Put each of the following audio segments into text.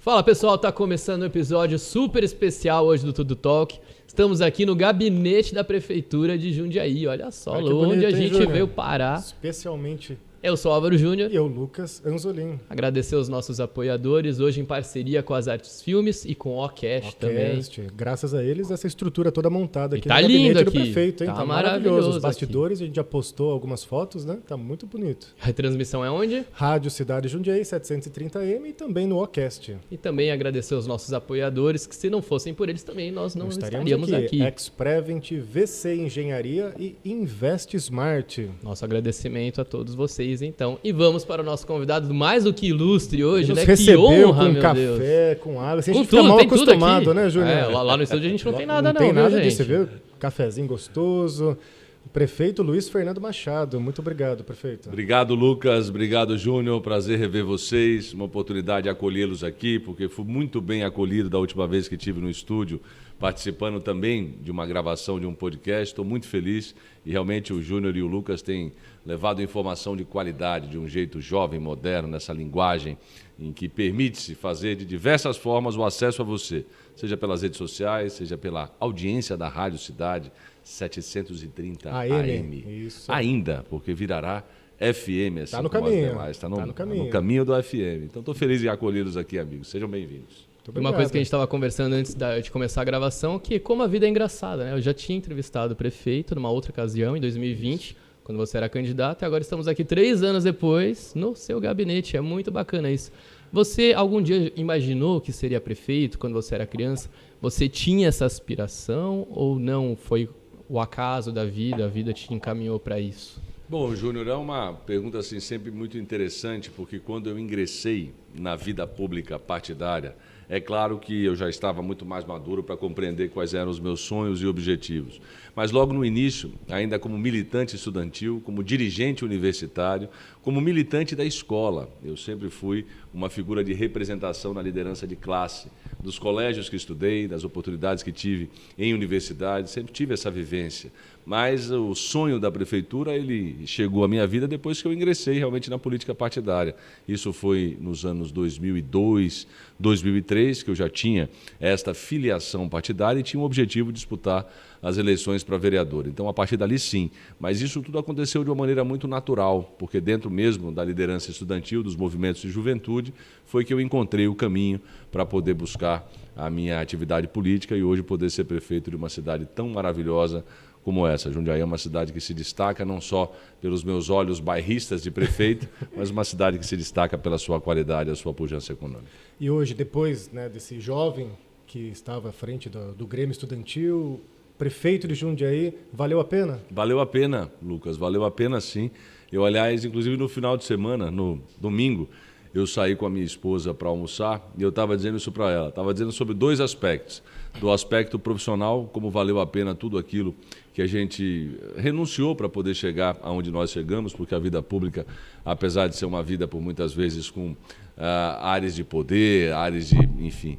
Fala pessoal, tá começando um episódio super especial hoje do Tudo Talk. Estamos aqui no gabinete da Prefeitura de Jundiaí, olha só onde a gente veio parar. Especialmente. Eu sou o Álvaro Júnior. E eu, Lucas Anzolin. Agradecer aos nossos apoiadores, hoje em parceria com as Artes Filmes e com o Ocast também. Graças a eles, essa estrutura toda montada aqui tá no gabinete lindo do aqui. prefeito, hein? Tá maravilhoso. Os bastidores, aqui. A gente já postou algumas fotos, né? Tá muito bonito. A retransmissão é onde? Rádio Cidade Jundiaí, 730M e também no Ocast. E também agradecer aos nossos apoiadores, que se não fossem por eles também, nós não estaríamos aqui. Exprevent, VC Engenharia e Invest Smart. Nosso agradecimento a todos vocês, então. E vamos para o nosso convidado mais do que ilustre hoje, Ele né? recebeu que honra, com meu café, Deus. Com água. Assim, com a gente tudo, fica mal tem acostumado, tudo aqui. né, Júnior? Lá no estúdio a gente não tem nada, não. Não tem nada viu, disso, gente? você viu? Cafezinho gostoso. O prefeito Luiz Fernando Machado. Muito obrigado, prefeito. Obrigado, Lucas. Obrigado, Júnior. Prazer rever vocês. Uma oportunidade de acolhê-los aqui, porque fui muito bem acolhido da última vez que estive no estúdio, participando também de uma gravação de um podcast. Estou muito feliz e realmente o Júnior e o Lucas têm levado informação de qualidade, de um jeito jovem, moderno, nessa linguagem em que permite-se fazer de diversas formas o acesso a você, seja pelas redes sociais, seja pela audiência da Rádio Cidade 730 AM. Isso. Ainda, porque virará FM. Está no caminho. Está no caminho do FM. Então estou feliz em acolhê-los aqui, amigos. Sejam bem-vindos. Uma coisa que a gente estava conversando antes de começar a gravação, que como a vida é engraçada, né? Eu já tinha entrevistado o prefeito numa outra ocasião, em 2020, quando você era candidato, e agora estamos aqui 3 anos depois, no seu gabinete. É muito bacana isso. Você algum dia imaginou que seria prefeito quando você era criança? Você tinha essa aspiração ou não? Foi o acaso da vida, a vida te encaminhou para isso? Bom, Júnior, é uma pergunta assim, sempre muito interessante, porque quando eu ingressei na vida pública partidária, é claro que eu já estava muito mais maduro para compreender quais eram os meus sonhos e objetivos. Mas logo no início, ainda como militante estudantil, como dirigente universitário, como militante da escola, eu sempre fui uma figura de representação na liderança de classe, dos colégios que estudei, das oportunidades que tive em universidade, sempre tive essa vivência. Mas o sonho da prefeitura, ele chegou à minha vida depois que eu ingressei realmente na política partidária. Isso foi nos anos 2002, 2003, que eu já tinha esta filiação partidária e tinha o objetivo de disputar as eleições para vereador. Então, a partir dali, sim. Mas isso tudo aconteceu de uma maneira muito natural, porque dentro mesmo da liderança estudantil, dos movimentos de juventude, foi que eu encontrei o caminho para poder buscar a minha atividade política e hoje poder ser prefeito de uma cidade tão maravilhosa como essa. Jundiaí é uma cidade que se destaca não só pelos meus olhos bairristas de prefeito, mas uma cidade que se destaca pela sua qualidade e a sua pujança econômica. E hoje, depois, né, desse jovem que estava à frente do Grêmio Estudantil, prefeito de Jundiaí, valeu a pena? Valeu a pena, Lucas, valeu a pena sim. Eu, aliás, inclusive no final de semana, no domingo, eu saí com a minha esposa para almoçar e eu estava dizendo isso para ela. Estava dizendo sobre 2 aspectos. Do aspecto profissional, como valeu a pena tudo aquilo que a gente renunciou para poder chegar aonde nós chegamos, porque a vida pública, apesar de ser uma vida por muitas vezes com áreas de poder, áreas de, enfim,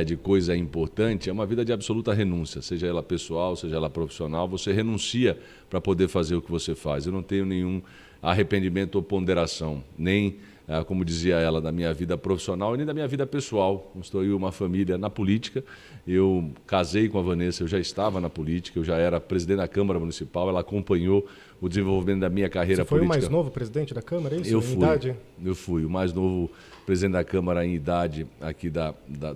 de coisa importante, é uma vida de absoluta renúncia, seja ela pessoal, seja ela profissional, você renuncia para poder fazer o que você faz. Eu não tenho nenhum arrependimento ou ponderação, nem como dizia ela, da minha vida profissional e nem da minha vida pessoal. Construí uma família na política, eu casei com a Vanessa, eu já estava na política, eu já era presidente da Câmara Municipal, ela acompanhou o desenvolvimento da minha carreira política. Você foi o mais novo presidente da Câmara, é isso? Eu fui o mais novo presidente da Câmara em idade aqui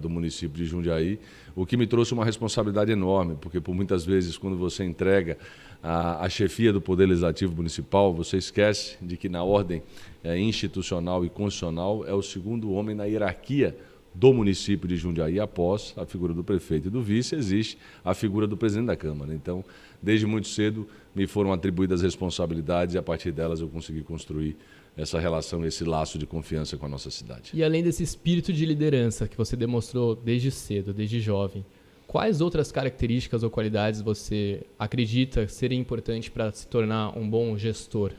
do município de Jundiaí, o que me trouxe uma responsabilidade enorme, porque por muitas vezes quando você entrega a chefia do Poder Legislativo Municipal, você esquece de que na ordem institucional e constitucional é o segundo homem na hierarquia do município de Jundiaí. Após a figura do prefeito e do vice, existe a figura do presidente da Câmara. Então, desde muito cedo, me foram atribuídas responsabilidades e a partir delas eu consegui construir essa relação, esse laço de confiança com a nossa cidade. E além desse espírito de liderança que você demonstrou desde cedo, desde jovem, quais outras características ou qualidades você acredita serem importantes para se tornar um bom gestor?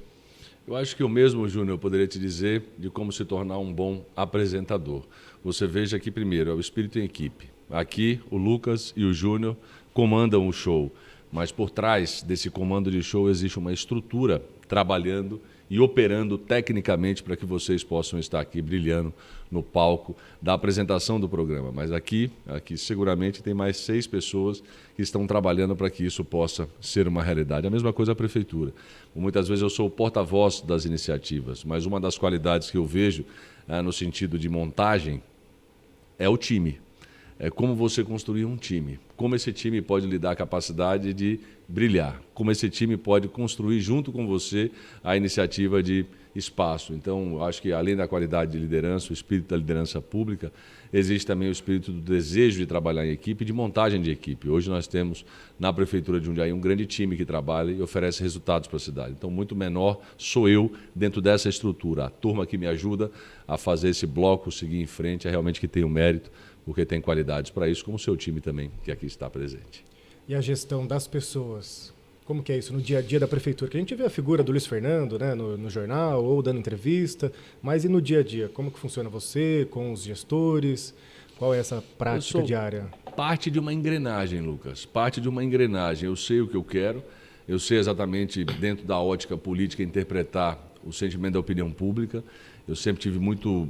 Eu acho que eu mesmo, Júnior, poderia te dizer de como se tornar um bom apresentador. Você veja que, primeiro, é o espírito em equipe. Aqui, o Lucas e o Júnior comandam o show, mas por trás desse comando de show existe uma estrutura trabalhando e operando tecnicamente para que vocês possam estar aqui brilhando no palco da apresentação do programa. Mas aqui seguramente tem mais 6 pessoas que estão trabalhando para que isso possa ser uma realidade. A mesma coisa a Prefeitura. Muitas vezes eu sou o porta-voz das iniciativas, mas uma das qualidades que eu vejo no sentido de montagem é o time. É como você construir um time, como esse time pode lhe dar a capacidade de brilhar, como esse time pode construir junto com você a iniciativa de espaço. Então, acho que além da qualidade de liderança, o espírito da liderança pública, existe também o espírito do desejo de trabalhar em equipe e de montagem de equipe. Hoje nós temos na Prefeitura de Jundiaí um grande time que trabalha e oferece resultados para a cidade. Então, muito menor sou eu dentro dessa estrutura. A turma que me ajuda a fazer esse bloco seguir em frente é realmente que tem o mérito, porque tem qualidades para isso, como o seu time também, que aqui está presente. E a gestão das pessoas? Como que é isso no dia a dia da Prefeitura? Que a gente vê a figura do Luiz Fernando, né, no jornal ou dando entrevista, mas e no dia a dia? Como que funciona você com os gestores? Qual é essa prática diária? Parte de uma engrenagem, Lucas. Parte de uma engrenagem. Eu sei o que eu quero, eu sei exatamente, dentro da ótica política, interpretar o sentimento da opinião pública. Eu sempre tive muito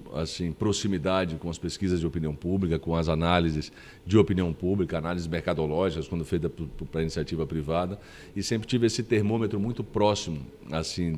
proximidade com as pesquisas de opinião pública, com as análises de opinião pública, análises mercadológicas, quando feita para a iniciativa privada, e sempre tive esse termômetro muito próximo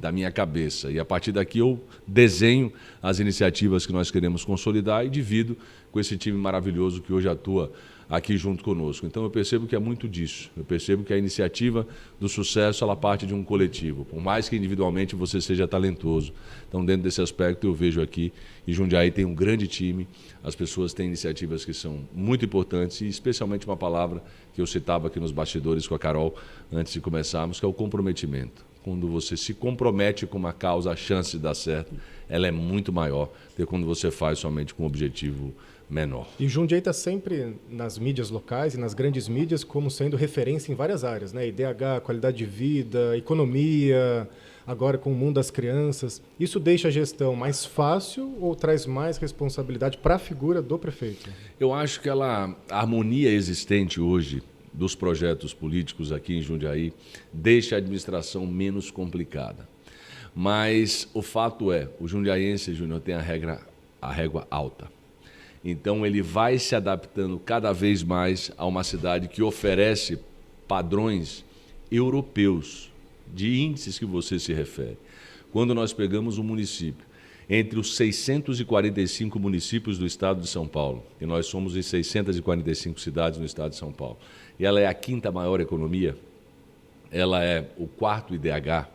da minha cabeça. E a partir daqui eu desenho as iniciativas que nós queremos consolidar e divido com esse time maravilhoso que hoje atua aqui junto conosco. Então eu percebo que é muito disso. Eu percebo que a iniciativa do sucesso ela parte de um coletivo, por mais que individualmente você seja talentoso. Então dentro desse aspecto eu vejo aqui, e Jundiaí tem um grande time, as pessoas têm iniciativas que são muito importantes e especialmente uma palavra que eu citava aqui nos bastidores com a Carol antes de começarmos, que é o comprometimento. Quando você se compromete com uma causa, a chance de dar certo, ela é muito maior do que quando você faz somente com um objetivo menor. E Jundiaí está sempre nas mídias locais e nas grandes mídias como sendo referência em várias áreas, né? IDH, qualidade de vida, economia, agora com o mundo das crianças. Isso deixa a gestão mais fácil ou traz mais responsabilidade para a figura do prefeito? Eu acho que a harmonia existente hoje dos projetos políticos aqui em Jundiaí deixa a administração menos complicada. Mas o fato é, o jundiaiense, Júnior, tem a régua alta. Então ele vai se adaptando cada vez mais a uma cidade que oferece padrões europeus de índices que você se refere. Quando nós pegamos um município, entre os 645 municípios do estado de São Paulo, e nós somos em 645 cidades no estado de São Paulo, e ela é a 5ª maior economia, ela é o 4º IDH,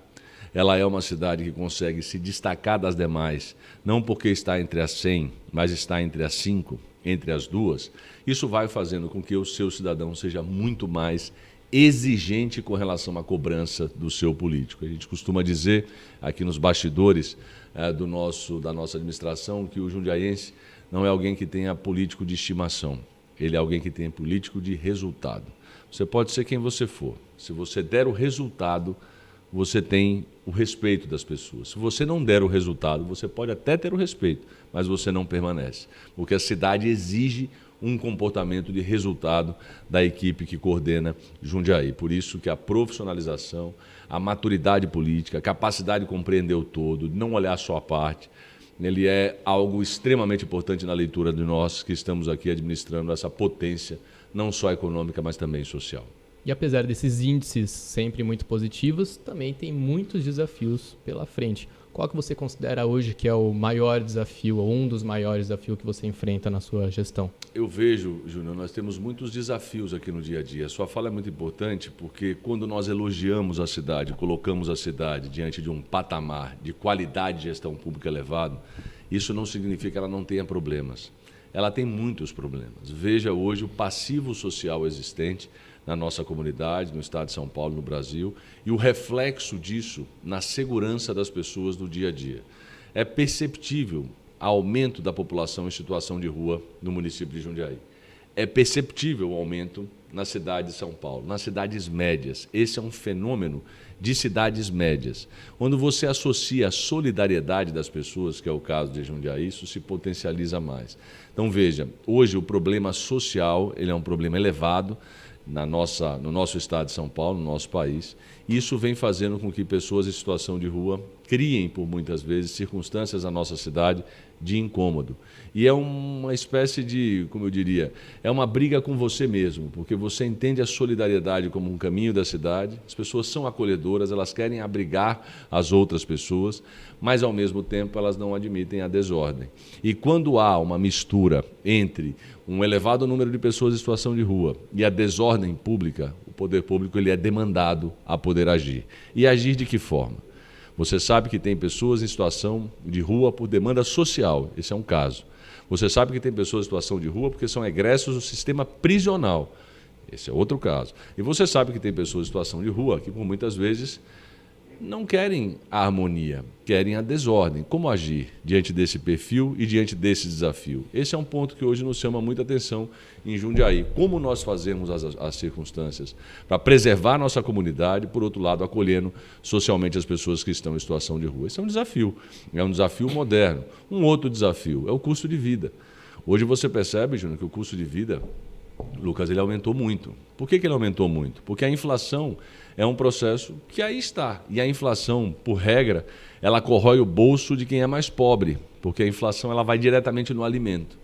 ela é uma cidade que consegue se destacar das demais, não porque está entre as 100, mas está entre as 5, entre as 2. Isso vai fazendo com que o seu cidadão seja muito mais exigente com relação à cobrança do seu político. A gente costuma dizer aqui nos bastidores da nossa administração que o jundiaiense não é alguém que tenha político de estimação, ele é alguém que tem político de resultado. Você pode ser quem você for, se você der o resultado, você tem o respeito das pessoas. Se você não der o resultado, você pode até ter o respeito, mas você não permanece. Porque a cidade exige um comportamento de resultado da equipe que coordena Jundiaí. Por isso que a profissionalização, a maturidade política, a capacidade de compreender o todo, de não olhar só a parte, ele é algo extremamente importante na leitura de nós que estamos aqui administrando essa potência, não só econômica, mas também social. E apesar desses índices sempre muito positivos, também tem muitos desafios pela frente. Qual que você considera hoje que é o maior desafio, ou um dos maiores desafios que você enfrenta na sua gestão? Eu vejo, Júnior, nós temos muitos desafios aqui no dia a dia. A sua fala é muito importante porque quando nós elogiamos a cidade, colocamos a cidade diante de um patamar de qualidade de gestão pública elevado, isso não significa que ela não tenha problemas. Ela tem muitos problemas. Veja hoje o passivo social existente na nossa comunidade, no estado de São Paulo, no Brasil, e o reflexo disso na segurança das pessoas do dia a dia. É perceptível o aumento da população em situação de rua no município de Jundiaí. É perceptível o aumento na cidade de São Paulo, nas cidades médias. Esse é um fenômeno de cidades médias. Quando você associa a solidariedade das pessoas, que é o caso de Jundiaí, isso se potencializa mais. Então, veja, hoje o problema social ele é um problema elevado, no nosso estado de São Paulo, no nosso país. Isso vem fazendo com que pessoas em situação de rua criem, por muitas vezes, circunstâncias na nossa cidade de incômodo. E é uma espécie de, como eu diria, é uma briga com você mesmo, porque você entende a solidariedade como um caminho da cidade, as pessoas são acolhedoras, elas querem abrigar as outras pessoas, mas ao mesmo tempo elas não admitem a desordem. E quando há uma mistura entre um elevado número de pessoas em situação de rua e a desordem pública, o poder público ele é demandado a poder agir. E agir de que forma? Você sabe que tem pessoas em situação de rua por demanda social, esse é um caso. Você sabe que tem pessoas em situação de rua porque são egressos do sistema prisional, esse é outro caso. E você sabe que tem pessoas em situação de rua que por muitas vezes não querem a harmonia, querem a desordem. Como agir diante desse perfil e diante desse desafio? Esse é um ponto que hoje nos chama muita atenção em Jundiaí. Como nós fazemos as circunstâncias para preservar nossa comunidade, por outro lado, acolhendo socialmente as pessoas que estão em situação de rua. Esse é um desafio moderno. Um outro desafio é o custo de vida. Hoje você percebe, Júnior, que o custo de vida, Lucas, ele aumentou muito. Por que ele aumentou muito? Porque a inflação é um processo que aí está. E a inflação, por regra, ela corrói o bolso de quem é mais pobre, porque a inflação ela vai diretamente no alimento,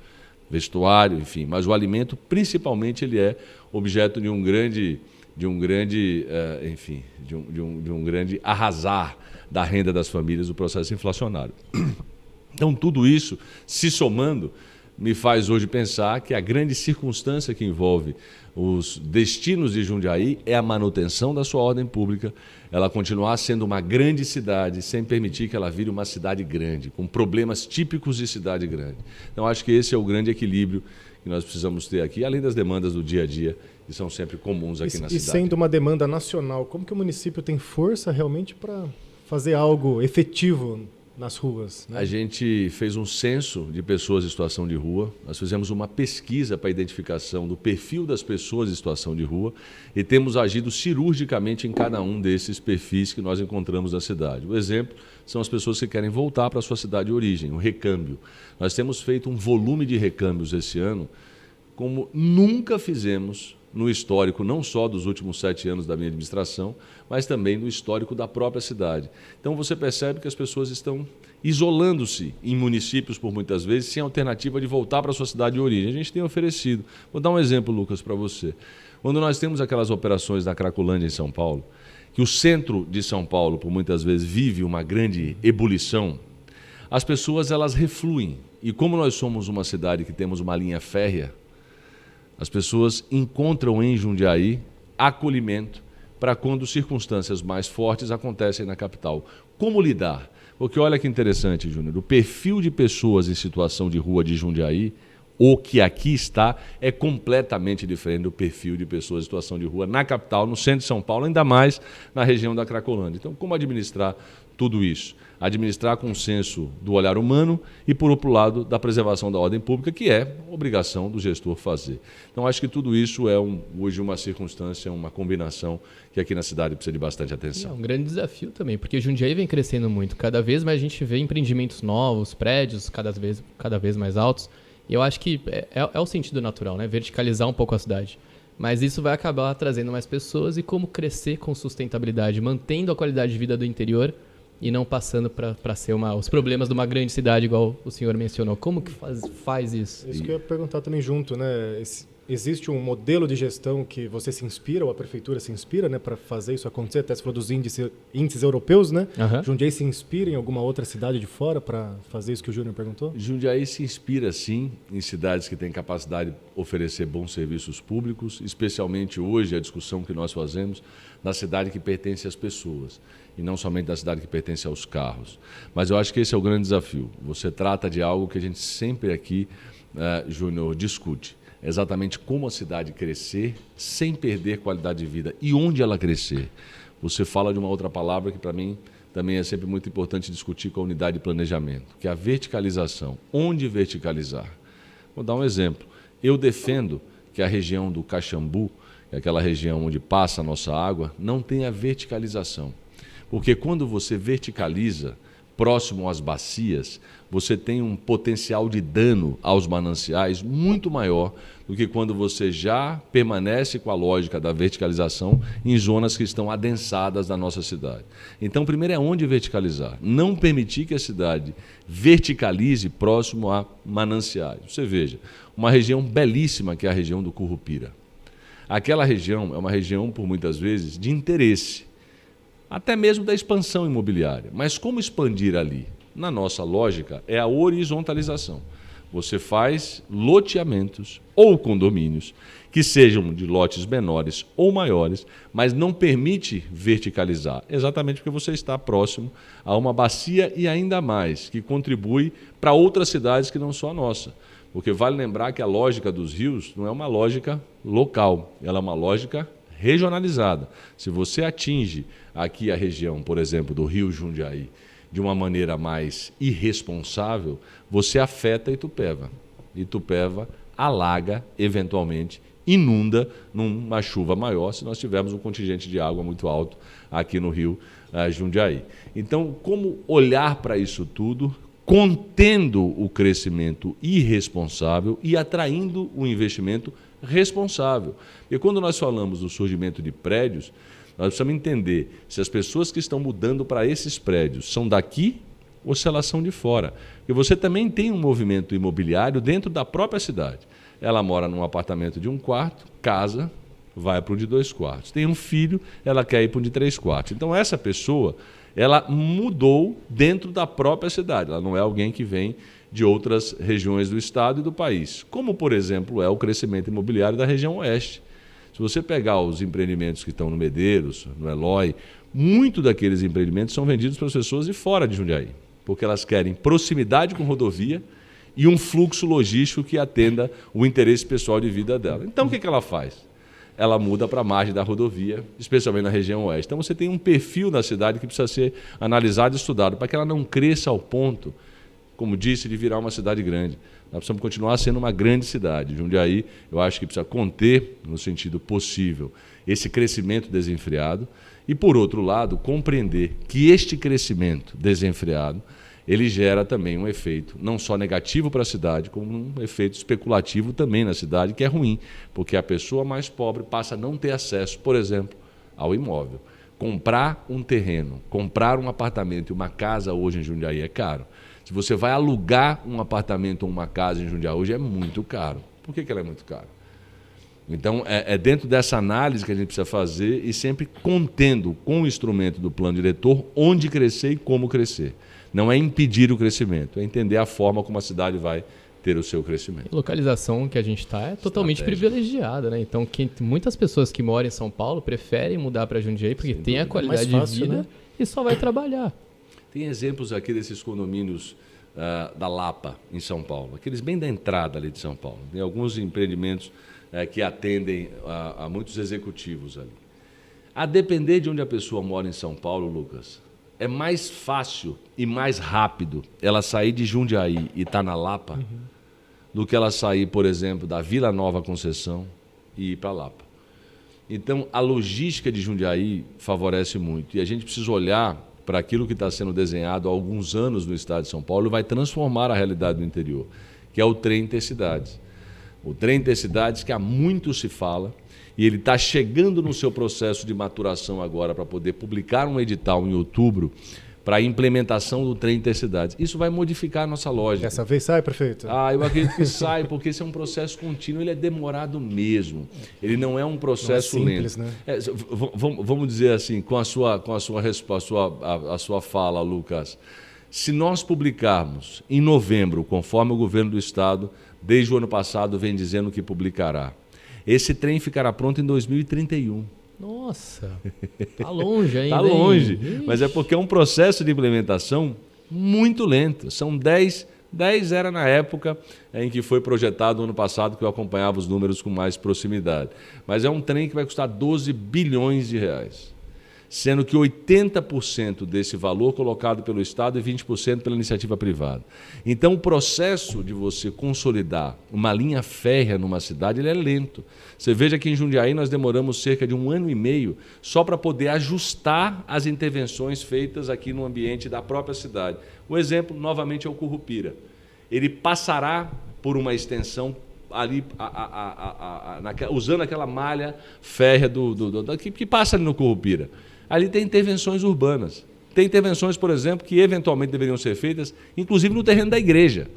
vestuário, enfim. Mas o alimento, principalmente, ele é objeto de um grande arrasar da renda das famílias, do processo inflacionário. Então, tudo isso, se somando, me faz hoje pensar que a grande circunstância que envolve os destinos de Jundiaí é a manutenção da sua ordem pública, ela continuar sendo uma grande cidade, sem permitir que ela vire uma cidade grande, com problemas típicos de cidade grande. Então, acho que esse é o grande equilíbrio que nós precisamos ter aqui, além das demandas do dia a dia, que são sempre comuns aqui na cidade. E sendo uma demanda nacional, como que o município tem força realmente para fazer algo efetivo nas ruas, né? A gente fez um censo de pessoas em situação de rua, nós fizemos uma pesquisa para a identificação do perfil das pessoas em situação de rua e temos agido cirurgicamente em cada um desses perfis que nós encontramos na cidade. O exemplo são as pessoas que querem voltar para a sua cidade de origem, o recâmbio. Nós temos feito um volume de recâmbios esse ano como nunca fizemos no histórico, não só dos últimos 7 anos da minha administração, mas também no histórico da própria cidade. Então você percebe que as pessoas estão isolando-se em municípios, por muitas vezes, sem alternativa de voltar para a sua cidade de origem. A gente tem oferecido. Vou dar um exemplo, Lucas, para você. Quando nós temos aquelas operações da Cracolândia em São Paulo, que o centro de São Paulo, por muitas vezes, vive uma grande ebulição, as pessoas elas refluem. E como nós somos uma cidade que temos uma linha férrea, as pessoas encontram em Jundiaí acolhimento para quando circunstâncias mais fortes acontecem na capital. Como lidar? Porque olha que interessante, Júnior, o perfil de pessoas em situação de rua de Jundiaí, o que aqui está, é completamente diferente do perfil de pessoas em situação de rua na capital, no centro de São Paulo, ainda mais na região da Cracolândia. Então, como administrar tudo isso? Administrar com o senso do olhar humano e, por outro lado, da preservação da ordem pública, que é obrigação do gestor fazer. Então, acho que tudo isso é hoje uma circunstância, uma combinação que aqui na cidade precisa de bastante atenção. É um grande desafio também, porque Jundiaí vem crescendo muito. Cada vez mais a gente vê empreendimentos novos, prédios cada vez mais altos. E eu acho que é o sentido natural, né? Verticalizar um pouco a cidade. Mas isso vai acabar trazendo mais pessoas e como crescer com sustentabilidade, mantendo a qualidade de vida do interior e não passando para ser os problemas de uma grande cidade, igual o senhor mencionou. Como que faz isso? Isso que eu ia perguntar também junto, né? Existe um modelo de gestão que você se inspira, ou a prefeitura se inspira, né, para fazer isso acontecer? Até você falou dos índices europeus, né? Uhum. Jundiaí se inspira em alguma outra cidade de fora para fazer isso que o Júnior perguntou? Jundiaí se inspira, sim, em cidades que têm capacidade de oferecer bons serviços públicos, especialmente hoje a discussão que nós fazemos na cidade que pertence às pessoas e não somente da cidade que pertence aos carros. Mas eu acho que esse é o grande desafio. Você trata de algo que a gente sempre aqui, Júnior, discute. Exatamente como a cidade crescer sem perder qualidade de vida e onde ela crescer. Você fala de uma outra palavra que para mim também é sempre muito importante discutir com a unidade de planejamento, que é a verticalização. Onde verticalizar? Vou dar um exemplo. Eu defendo que a região do Caxambu, que é aquela região onde passa a nossa água, não tenha verticalização. Porque quando você verticaliza, próximo às bacias, você tem um potencial de dano aos mananciais muito maior do que quando você já permanece com a lógica da verticalização em zonas que estão adensadas da nossa cidade. Então, primeiro é onde verticalizar. Não permitir que a cidade verticalize próximo a mananciais. Você veja, uma região belíssima que é a região do Currupira. Aquela região é uma região, por muitas vezes, de interesse, até mesmo da expansão imobiliária. Mas como expandir ali? Na nossa lógica, é a horizontalização. Você faz loteamentos ou condomínios que sejam de lotes menores ou maiores, mas não permite verticalizar, exatamente porque você está próximo a uma bacia e ainda mais, que contribui para outras cidades que não são a nossa. Porque vale lembrar que a lógica dos rios não é uma lógica local, ela é uma lógica regionalizada. Se você atinge aqui a região, por exemplo, do Rio Jundiaí, de uma maneira mais irresponsável, você afeta Itupeva. Itupeva alaga, eventualmente, inunda numa chuva maior, se nós tivermos um contingente de água muito alto aqui no Rio Jundiaí. Então, como olhar para isso tudo, contendo o crescimento irresponsável e atraindo o investimento responsável? Porque quando nós falamos do surgimento de prédios, nós precisamos entender se as pessoas que estão mudando para esses prédios são daqui ou se elas são de fora. Porque você também tem um movimento imobiliário dentro da própria cidade. Ela mora num apartamento de 1 quarto, casa, vai para um de 2 quartos. Tem um filho, ela quer ir para um de 3 quartos. Então essa pessoa, ela mudou dentro da própria cidade. Ela não é alguém que vem de outras regiões do estado e do país. Como, por exemplo, é o crescimento imobiliário da região oeste. Se você pegar os empreendimentos que estão no Medeiros, no Eloy, muito daqueles empreendimentos são vendidos para as pessoas de fora de Jundiaí, porque elas querem proximidade com rodovia e um fluxo logístico que atenda o interesse pessoal de vida dela. Então, o que ela faz? Ela muda para a margem da rodovia, especialmente na região oeste. Então, você tem um perfil na cidade que precisa ser analisado e estudado para que ela não cresça ao ponto, como disse, de virar uma cidade grande. Nós precisamos continuar sendo uma grande cidade. Jundiaí, eu acho que precisa conter, no sentido possível, esse crescimento desenfreado e, por outro lado, compreender que este crescimento desenfreado ele gera também um efeito não só negativo para a cidade, como um efeito especulativo também na cidade, que é ruim, porque a pessoa mais pobre passa a não ter acesso, por exemplo, ao imóvel. Comprar um terreno, comprar um apartamento e uma casa hoje em Jundiaí é caro. Se você vai alugar um apartamento ou uma casa em Jundiaí hoje, é muito caro. Por que ela é muito cara? Então, é dentro dessa análise que a gente precisa fazer e sempre contendo com o instrumento do plano diretor onde crescer e como crescer. Não é impedir o crescimento, é entender a forma como a cidade vai ter o seu crescimento. A localização que a gente está é totalmente privilegiada, né? Então, muitas pessoas que moram em São Paulo preferem mudar para Jundiaí porque tem a qualidade de vida, né? E só vai trabalhar. Tem exemplos aqui desses condomínios da Lapa, em São Paulo, aqueles bem da entrada ali de São Paulo. Tem alguns empreendimentos que atendem a muitos executivos ali. A depender de onde a pessoa mora em São Paulo, Lucas, é mais fácil e mais rápido ela sair de Jundiaí e estar na Lapa do que ela sair, por exemplo, da Vila Nova Conceição e ir para Lapa. Então, a logística de Jundiaí favorece muito e a gente precisa olhar para aquilo que está sendo desenhado há alguns anos no estado de São Paulo e vai transformar a realidade do interior, que é o trem intercidades. O trem intercidades que há muito se fala e ele está chegando no seu processo de maturação agora para poder publicar um edital em outubro para a implementação do trem intercidades. Isso vai modificar a nossa lógica. Dessa vez sai, prefeito? Eu acredito que sai, porque esse é um processo contínuo, ele é demorado mesmo. Ele não é um processo não é simples, lento. Né? Vamos dizer assim, com a sua resposta, a sua fala, Lucas, se nós publicarmos em novembro, conforme o governo do estado, desde o ano passado, vem dizendo que publicará, esse trem ficará pronto em 2031. Nossa, tá longe ainda. Está longe, mas é porque é um processo de implementação muito lento. São 10 era na época em que foi projetado, ano passado, que eu acompanhava os números com mais proximidade. Mas é um trem que vai custar 12 bilhões de reais. sendo que 80% desse valor colocado pelo Estado e 20% pela iniciativa privada. Então, o processo de você consolidar uma linha férrea numa cidade, ele é lento. Você veja que em Jundiaí nós demoramos cerca de 1 ano e meio só para poder ajustar as intervenções feitas aqui no ambiente da própria cidade. O exemplo, novamente, é o Currupira. Ele passará por uma extensão ali, usando aquela malha férrea que passa ali no Currupira. Ali tem intervenções urbanas. Tem intervenções, por exemplo, que eventualmente deveriam ser feitas, inclusive no terreno da igreja.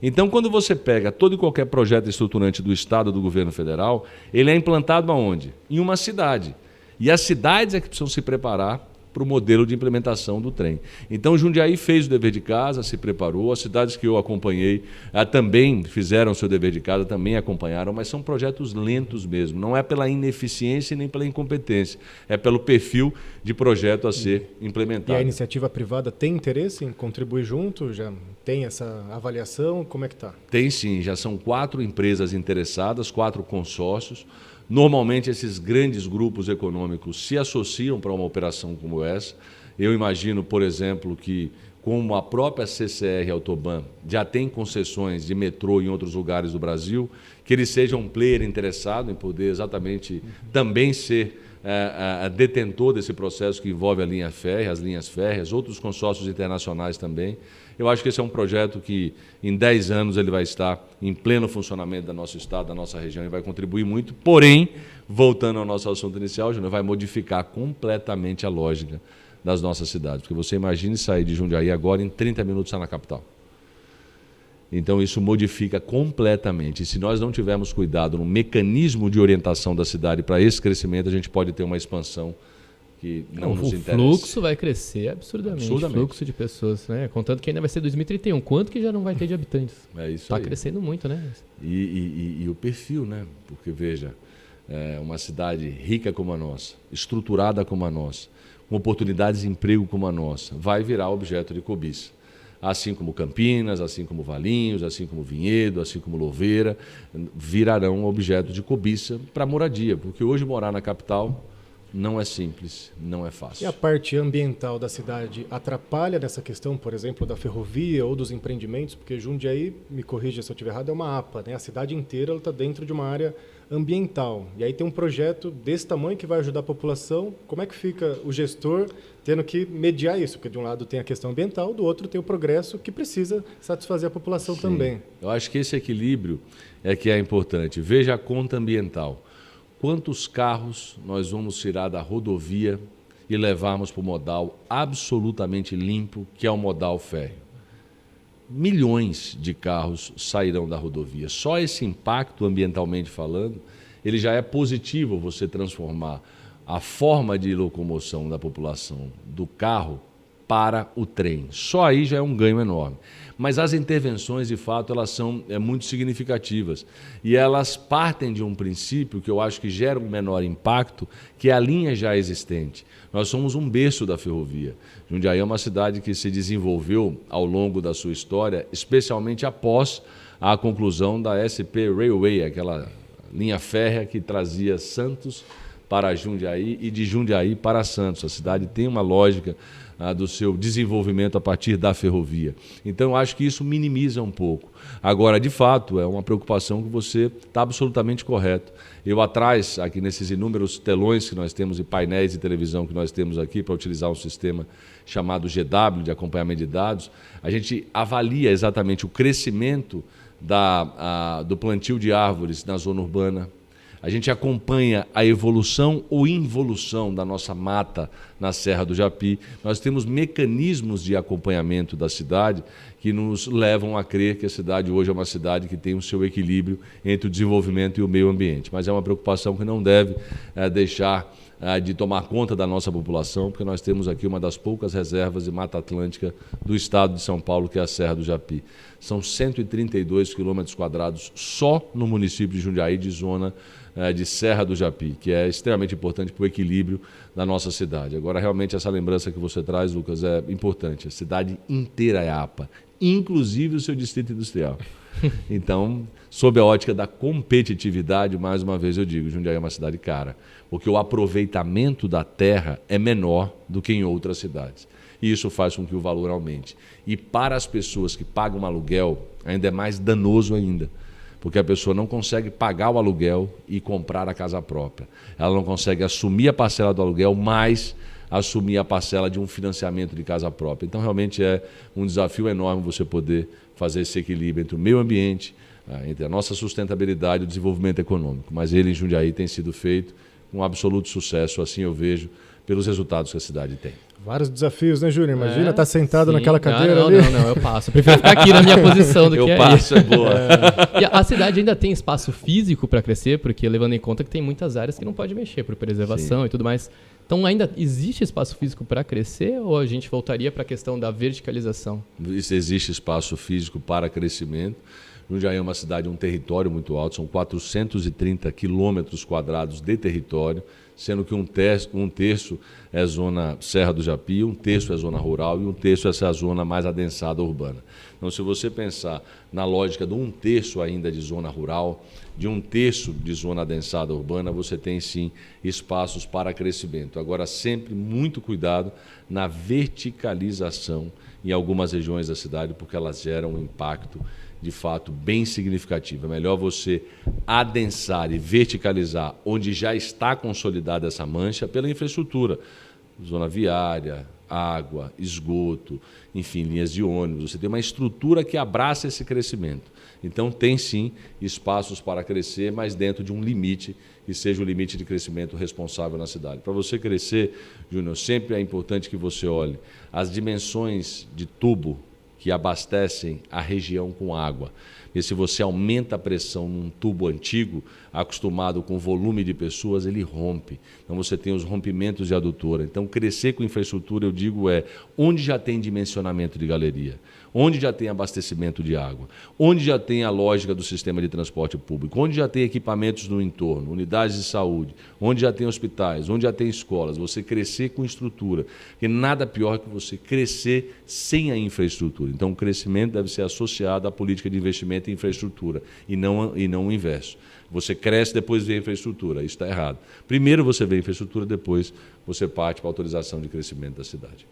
Então, quando você pega todo e qualquer projeto estruturante do Estado ou do governo federal, ele é implantado aonde? Em uma cidade. E as cidades é que precisam se preparar para o modelo de implementação do trem. Então, Jundiaí fez o dever de casa, se preparou, as cidades que eu acompanhei também fizeram o seu dever de casa, também acompanharam, mas são projetos lentos mesmo, não é pela ineficiência nem pela incompetência, é pelo perfil de projeto a ser implementado. E a iniciativa privada tem interesse em contribuir junto? Já tem essa avaliação? Como é que está? Tem sim, já são 4 empresas interessadas, 4 consórcios. Normalmente, esses grandes grupos econômicos se associam para uma operação como essa. Eu imagino, por exemplo, que como a própria CCR Autoban já tem concessões de metrô em outros lugares do Brasil, que eles sejam um player interessado em poder exatamente também ser detentor desse processo que envolve a linha férrea, as linhas férreas, outros consórcios internacionais também. Eu acho que esse é um projeto que, em 10 anos, ele vai estar em pleno funcionamento do nosso estado, da nossa região, e vai contribuir muito. Porém, voltando ao nosso assunto inicial, Júnior, vai modificar completamente a lógica das nossas cidades. Porque você imagine sair de Jundiaí agora, em 30 minutos está na capital. Então, isso modifica completamente. E se nós não tivermos cuidado no mecanismo de orientação da cidade para esse crescimento, a gente pode ter uma expansão que não nos interessa. O fluxo vai crescer absurdamente. O fluxo de pessoas, né? Contando que ainda vai ser 2031. Quanto que já não vai ter de habitantes? É isso aí. Está crescendo muito, né? E o perfil, né? Porque, veja, uma cidade rica como a nossa, estruturada como a nossa, com oportunidades de emprego como a nossa, vai virar objeto de cobiça. Assim como Campinas, assim como Valinhos, assim como Vinhedo, assim como Louveira, virarão objeto de cobiça para moradia. Porque hoje morar na capital não é simples, não é fácil. E a parte ambiental da cidade atrapalha nessa questão, por exemplo, da ferrovia ou dos empreendimentos? Porque Jundiaí, me corrija se eu estiver errado, é uma APA, né? A cidade inteira está dentro de uma área ambiental. E aí tem um projeto desse tamanho que vai ajudar a população. Como é que fica o gestor tendo que mediar isso? Porque de um lado tem a questão ambiental, do outro tem o progresso que precisa satisfazer a população também. Eu acho que esse equilíbrio é que é importante. Veja a conta ambiental. Quantos carros nós vamos tirar da rodovia e levarmos para o modal absolutamente limpo, que é o modal férreo? Milhões de carros sairão da rodovia. Só esse impacto, ambientalmente falando, ele já é positivo, você transformar a forma de locomoção da população do carro para o trem. Só aí já é um ganho enorme. Mas as intervenções, de fato, elas são muito significativas. E elas partem de um princípio que eu acho que gera um menor impacto, que é a linha já existente. Nós somos um berço da ferrovia. Jundiaí é uma cidade que se desenvolveu ao longo da sua história, especialmente após a conclusão da SP Railway, aquela linha férrea que trazia Santos para Jundiaí e de Jundiaí para Santos. A cidade tem uma lógica do seu desenvolvimento a partir da ferrovia. Então, eu acho que isso minimiza um pouco. Agora, de fato, é uma preocupação que você está absolutamente correto. Eu atrás, aqui nesses inúmeros telões que nós temos e painéis de televisão que nós temos aqui para utilizar um sistema chamado GW, de acompanhamento de dados, a gente avalia exatamente o crescimento do plantio de árvores na zona urbana. A gente acompanha a evolução ou involução da nossa mata na Serra do Japi. Nós temos mecanismos de acompanhamento da cidade que nos levam a crer que a cidade hoje é uma cidade que tem o seu equilíbrio entre o desenvolvimento e o meio ambiente. Mas é uma preocupação que não deve deixar de tomar conta da nossa população, porque nós temos aqui uma das poucas reservas de Mata Atlântica do estado de São Paulo, que é a Serra do Japi. São 132 quilômetros quadrados só no município de Jundiaí, de zona de Serra do Japi, que é extremamente importante para o equilíbrio da nossa cidade. Agora, realmente, essa lembrança que você traz, Lucas, é importante. A cidade inteira é APA, inclusive o seu distrito industrial. Então, sob a ótica da competitividade, mais uma vez eu digo, Jundiaí é uma cidade cara, porque o aproveitamento da terra é menor do que em outras cidades. E isso faz com que o valor aumente. E para as pessoas que pagam aluguel, ainda é mais danoso ainda, porque a pessoa não consegue pagar o aluguel e comprar a casa própria. Ela não consegue assumir a parcela do aluguel, mas assumir a parcela de um financiamento de casa própria. Então, realmente é um desafio enorme você poder fazer esse equilíbrio entre o meio ambiente, entre a nossa sustentabilidade e o desenvolvimento econômico. Mas ele em Jundiaí tem sido feito com absoluto sucesso, assim eu vejo, pelos resultados que a cidade tem. Vários desafios, né, Júnior? Imagina, tá sentado naquela cadeira não, ali. Não, eu passo. Eu prefiro ficar aqui na minha posição do que aí. Eu passo, é boa. E a cidade ainda tem espaço físico para crescer, porque levando em conta que tem muitas áreas que não pode mexer, por preservação e tudo mais. Então ainda existe espaço físico para crescer ou a gente voltaria para a questão da verticalização? Existe espaço físico para crescimento. Jundiaí é uma cidade, um território muito alto, são 430 quilômetros quadrados de território, sendo que um terço é zona Serra do Japi, um terço é zona rural e um terço é essa zona mais adensada urbana. Então, se você pensar na lógica de um terço ainda de zona rural, de um terço de zona adensada urbana, você tem sim espaços para crescimento. Agora, sempre muito cuidado na verticalização em algumas regiões da cidade, porque elas geram um impacto de fato bem significativo. É melhor você adensar e verticalizar onde já está consolidada essa mancha pela infraestrutura, zona viária, água, esgoto, enfim, linhas de ônibus. Você tem uma estrutura que abraça esse crescimento. Então tem sim espaços para crescer, mas dentro de um limite que seja o limite de crescimento responsável na cidade. Para você crescer, Júnior, sempre é importante que você olhe as dimensões de tubo que abastecem a região com água. E se você aumenta a pressão num tubo antigo, acostumado com volume de pessoas, ele rompe. Então você tem os rompimentos de adutora. Então crescer com infraestrutura, eu digo, é onde já tem dimensionamento de galeria, onde já tem abastecimento de água, onde já tem a lógica do sistema de transporte público, onde já tem equipamentos no entorno, unidades de saúde, onde já tem hospitais, onde já tem escolas, você crescer com estrutura. Porque nada pior que você crescer sem a infraestrutura. Então o crescimento deve ser associado à política de investimento em infraestrutura e não o inverso. Você cresce, depois vem a infraestrutura. Isso está errado. Primeiro você vê a infraestrutura, depois você parte para a autorização de crescimento da cidade.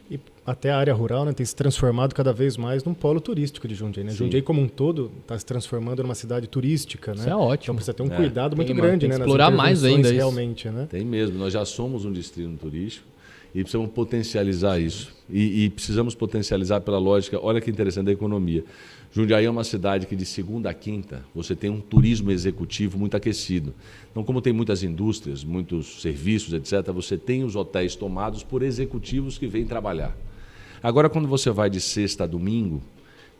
E até a área rural, né, tem se transformado cada vez mais num polo turístico de Jundiaí. Né? Jundiaí como um todo está se transformando numa cidade turística. Né? Isso é ótimo. Então precisa ter um cuidado muito grande, né, explorar mais ainda isso. Realmente, né? Tem mesmo. Nós já somos um distrito turístico e precisamos potencializar isso. E precisamos potencializar pela lógica, olha que interessante, da economia. Jundiaí é uma cidade que de segunda a quinta você tem um turismo executivo muito aquecido. Então, como tem muitas indústrias, muitos serviços, etc., você tem os hotéis tomados por executivos que vêm trabalhar. Agora, quando você vai de sexta a domingo,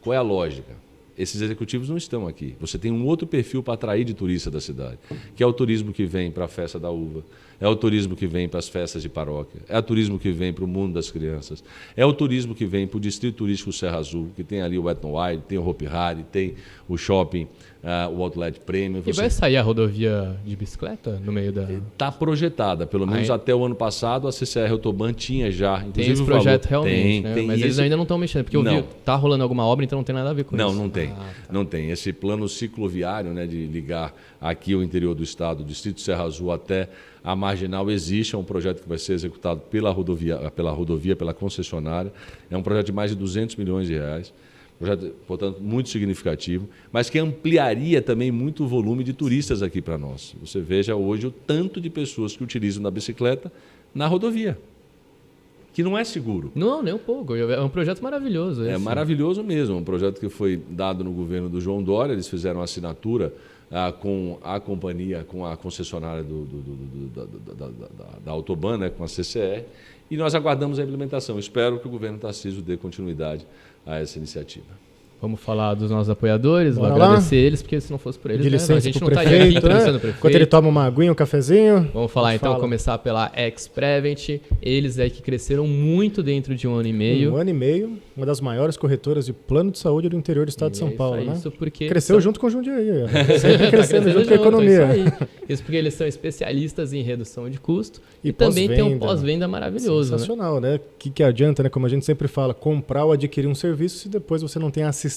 qual é a lógica? Esses executivos não estão aqui. Você tem um outro perfil para atrair de turista da cidade, que é o turismo que vem para a festa da uva, é o turismo que vem para as festas de paróquia, é o turismo que vem para o mundo das crianças, é o turismo que vem para o Distrito Turístico Serra Azul, que tem ali o Wet n Wild, tem o Hopi Hari, tem o shopping, o Outlet Premium. E vai sair a rodovia de bicicleta no meio da... Está projetada, pelo menos até o ano passado a CCR Autoban tinha já. Inclusive, tem esse projeto realmente, né? Tem, mas eles ainda não estão mexendo, porque eu vi, tá rolando alguma obra, então não tem nada a ver com isso. Não tem. Não tem. Esse plano cicloviário, né, de ligar aqui o interior do estado, o Distrito Serra Azul até a Marginal, existe, é um projeto que vai ser executado pela rodovia, pela concessionária. É um projeto de mais de 200 milhões de reais. Projeto, portanto, muito significativo, mas que ampliaria também muito o volume de turistas aqui para nós. Você veja hoje o tanto de pessoas que utilizam a bicicleta na rodovia, que não é seguro. Não, nem um pouco. É um projeto maravilhoso. É maravilhoso mesmo. Um projeto que foi dado no governo do João Dória. Eles fizeram uma assinatura com a companhia, com a concessionária da Autoban, né, com a CCR, e nós aguardamos a implementação. Espero que o governo Tarcísio dê continuidade a essa iniciativa. Vamos falar dos nossos apoiadores, vou lá agradecer eles, porque se não fosse por eles, de licença, a gente não prefeito, estaria aqui entrevistando o né? prefeito. Enquanto ele toma uma aguinha, um cafezinho. Vamos falar então, começar pela Ex-Prevent. Eles aí que cresceram muito dentro de um ano e meio. Um ano e meio, uma das maiores corretoras de plano de saúde do interior do estado de São Paulo. Né? Isso porque cresceu junto com o Jundiaí. Sempre crescendo junto com a economia. Isso porque eles são especialistas em redução de custo e também tem um pós-venda maravilhoso. Sensacional, né? Que adianta, né? Como a gente sempre fala, comprar ou adquirir um serviço se depois você não tem a assistência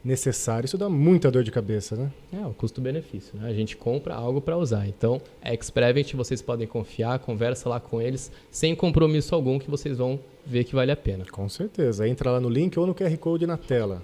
necessário. Isso dá muita dor de cabeça, né? É, o custo-benefício, né? A gente compra algo para usar. Então, Ex-Prevent, vocês podem confiar, conversa lá com eles, sem compromisso algum, que vocês vão ver que vale a pena. Com certeza. Entra lá no link ou no QR Code na tela.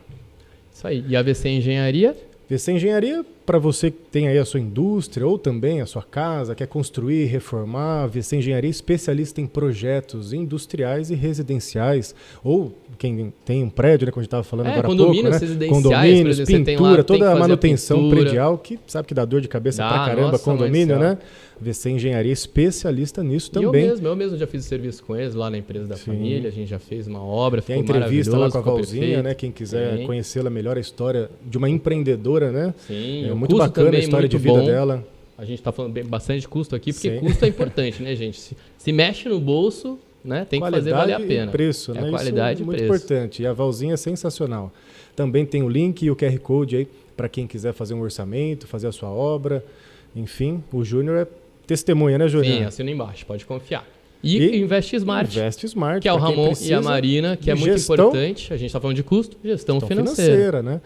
Isso aí. E a VC Engenharia? VC Engenharia, para você que tem aí a sua indústria ou também a sua casa, quer construir, reformar, VC Engenharia é especialista em projetos industriais e residenciais, ou quem tem um prédio, né, como a gente estava falando agora há pouco, condomínios né? residenciais, Condomínios, por exemplo, pintura, tem lá, toda a tem que manutenção fazer a pintura. predial, que sabe que dá dor de cabeça Dá, pra caramba, nossa, condomínio, mãe do né? VC Engenharia é especialista nisso E também. eu mesmo já fiz serviço com eles lá na empresa da família, a gente já fez uma obra, Tem a ficou entrevista lá com a ficou Valzinha, perfeito. né? Quem quiser Tem. conhecê-la melhor, a história de uma empreendedora, né? Sim, É o muito custo bacana a também história de muito vida bom. dela. A gente está falando bastante de custo aqui, porque Sim. custo é importante, né, gente? Se mexe no bolso, né, tem que fazer valer a pena. E preço, né? Qualidade Isso é e muito preço. importante. E a Valzinha é sensacional. Também tem o link e o QR Code aí para quem quiser fazer um orçamento, fazer a sua obra. Enfim, o Júnior é testemunha, né, Júnior? Sim, assina embaixo, pode confiar. E Investe Smart, Investe Smart, que é o pra quem Ramon e precisa a Marina, que é de muito gestão- importante. A gente está falando de custo, gestão financeira. né?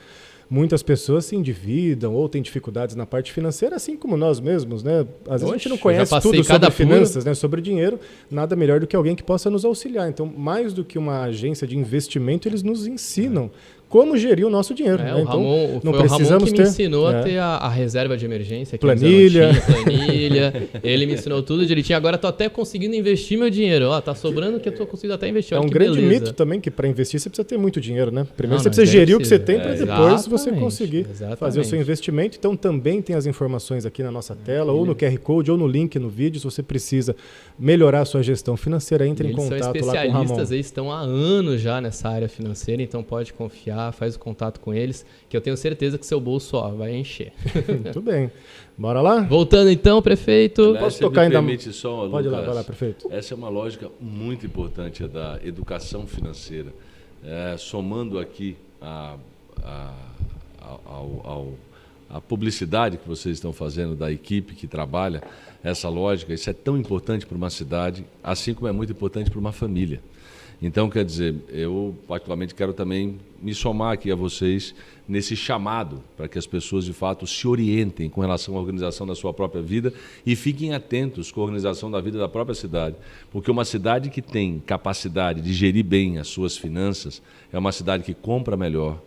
Muitas pessoas se endividam ou têm dificuldades na parte financeira, assim como nós mesmos, né? Às vezes a gente não Oxe, conhece eu já passei tudo sobre cada finanças, né? Sobre dinheiro, nada melhor do que alguém que possa nos auxiliar. Então, mais do que uma agência de investimento, eles nos ensinam como gerir o nosso dinheiro. Né? O Então, Ramon, não foi o Ramon precisamos que ter me ensinou é. a ter a reserva de emergência. Que Planilha. antes eu não tinha, planilha. Ele me ensinou tudo direitinho. Agora tô até conseguindo investir meu dinheiro. Ó, tá sobrando que eu tô conseguindo até investir. É Olha um que grande beleza. mito também que para investir você precisa ter muito dinheiro, né? Primeiro Não, você não, precisa isso aí gerir o que você precisa. tem para É, depois você exatamente, conseguir fazer o seu exatamente. investimento. Então também tem as informações aqui na nossa tela, ou no QR Code, ou no link no vídeo. Se você precisa melhorar a sua gestão financeira, entre em Eles são contato lá com o Ramon. especialistas, eles estão há anos já nessa área financeira, então pode confiar, faz o contato com eles, que eu tenho certeza que seu bolso vai encher. Muito bem. Bora lá? Voltando então, prefeito. Aliás, Posso se tocar me ainda- permite só, Pode ir lá, Lucas, vai lá, prefeito. essa é uma lógica muito importante da educação financeira. Somando aqui a publicidade que vocês estão fazendo da equipe que trabalha essa lógica, isso é tão importante para uma cidade, assim como é muito importante para uma família. Então, quer dizer, eu particularmente quero também me somar aqui a vocês nesse chamado para que as pessoas de fato se orientem com relação à organização da sua própria vida e fiquem atentos com a organização da vida da própria cidade. Porque uma cidade que tem capacidade de gerir bem as suas finanças é uma cidade que compra melhor,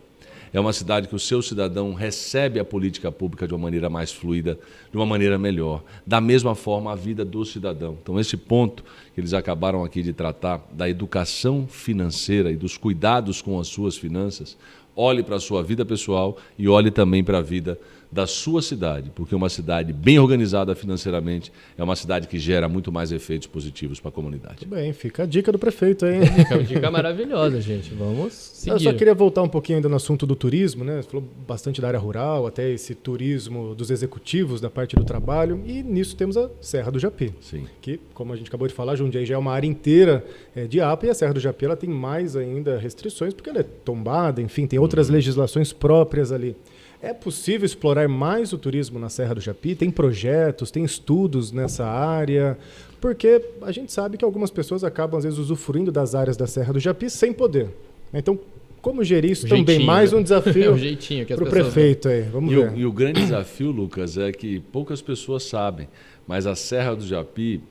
é uma cidade que o seu cidadão recebe a política pública de uma maneira mais fluida, de uma maneira melhor. Da mesma forma, a vida do cidadão. Então, esse ponto que eles acabaram aqui de tratar, da educação financeira e dos cuidados com as suas finanças, olhe para a sua vida pessoal e olhe também para a vida da sua cidade, porque uma cidade bem organizada financeiramente é uma cidade que gera muito mais efeitos positivos para a comunidade. Muito bem, fica a dica do prefeito aí. É uma dica maravilhosa, gente. Vamos seguir. Eu só queria voltar um pouquinho ainda no assunto do turismo, né? Você falou bastante da área rural, até esse turismo dos executivos da parte do trabalho, e nisso temos a Serra do Japi. Sim. Que, como a gente acabou de falar, Jundiaí já é uma área inteira de APA, e a Serra do Japi ela tem mais ainda restrições, porque ela é tombada, enfim, tem outras legislações próprias ali. É possível explorar mais o turismo na Serra do Japi? Tem projetos, tem estudos nessa área? Porque a gente sabe que algumas pessoas acabam, às vezes, usufruindo das áreas da Serra do Japi sem poder. Então, como gerir isso O também? jeitinho, Mais né? um desafio O jeitinho que as para o pessoas prefeito aí. Vamos ver. E o grande desafio, Lucas, é que poucas pessoas sabem, mas a Serra do Japi,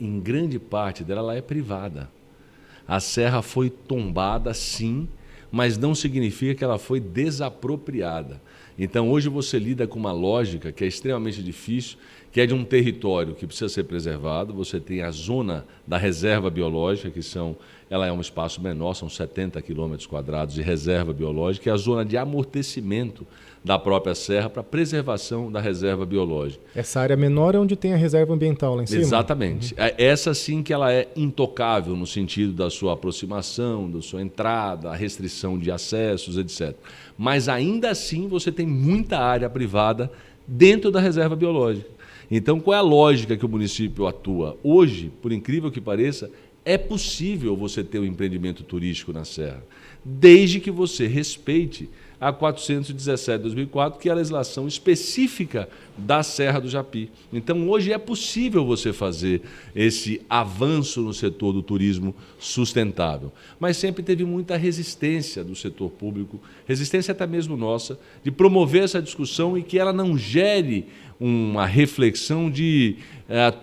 em grande parte dela, ela é privada. A serra foi tombada, sim, mas não significa que ela foi desapropriada. Então, hoje você lida com uma lógica que é extremamente difícil, que é de um território que precisa ser preservado. Você tem a zona da reserva biológica, ela é um espaço menor, são 70 quilômetros quadrados de reserva biológica, e a zona de amortecimento da própria serra para preservação da reserva biológica. Essa área menor é onde tem a reserva ambiental lá em cima? Exatamente. Essa sim que ela é intocável no sentido da sua aproximação, da sua entrada, a restrição de acessos, etc. Mas ainda assim você tem muita área privada dentro da reserva biológica. Então, qual é a lógica que o município atua? Hoje, por incrível que pareça, é possível você ter um empreendimento turístico na serra, desde que você respeite a 417/2004, que é a legislação específica da Serra do Japi. Então, hoje é possível você fazer esse avanço no setor do turismo sustentável. Mas sempre teve muita resistência do setor público, resistência até mesmo nossa, de promover essa discussão e que ela não gere uma reflexão de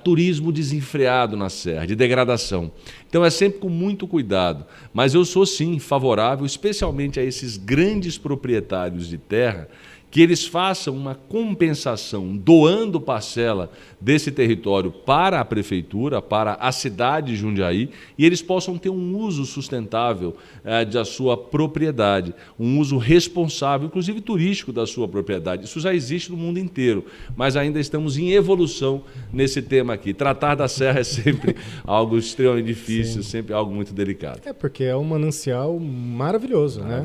turismo desenfreado na Serra, de degradação. Então é sempre com muito cuidado. Mas eu sou sim favorável, especialmente a esses grandes proprietários de terra, que eles façam uma compensação, doando parcela desse território para a prefeitura, para a cidade de Jundiaí, e eles possam ter um uso sustentável da sua propriedade, um uso responsável, inclusive turístico da sua propriedade. Isso já existe no mundo inteiro, mas ainda estamos em evolução nesse tema aqui. Tratar da serra é sempre algo extremamente difícil, Sim. sempre algo muito delicado. É porque é um manancial maravilhoso, né?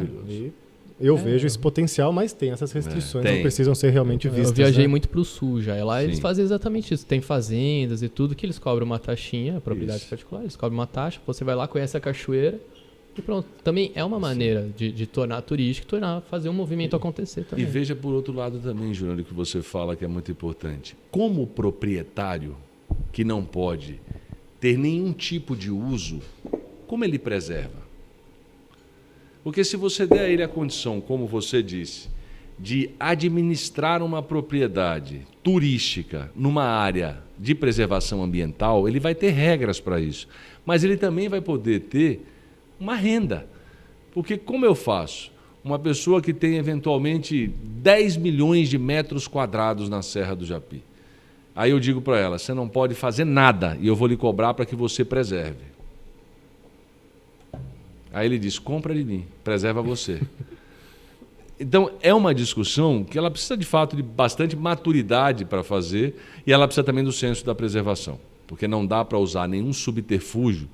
E eu vejo esse potencial, mas tem essas restrições que precisam ser realmente vistas. Eu viajei né? muito para o sul já, e lá eles Sim. fazem exatamente isso. Tem fazendas e tudo que eles cobram uma taxinha, propriedade particular, eles cobram uma taxa, você vai lá, conhece a cachoeira e pronto. Também é uma maneira de tornar turístico, fazer um movimento acontecer também. E veja por outro lado também, Júnior, o que você fala que é muito importante. Como proprietário que não pode ter nenhum tipo de uso, como ele preserva? Porque se você der a ele a condição, como você disse, de administrar uma propriedade turística numa área de preservação ambiental, ele vai ter regras para isso. Mas ele também vai poder ter uma renda. Porque como eu faço? Uma pessoa que tem eventualmente 10 milhões de metros quadrados na Serra do Japi. Aí eu digo para ela, você não pode fazer nada e eu vou lhe cobrar para que você preserve. Aí ele diz, compra de mim, preserva você. Então, é uma discussão que ela precisa, de fato, de bastante maturidade para fazer e ela precisa também do senso da preservação, porque não dá para usar nenhum subterfúgio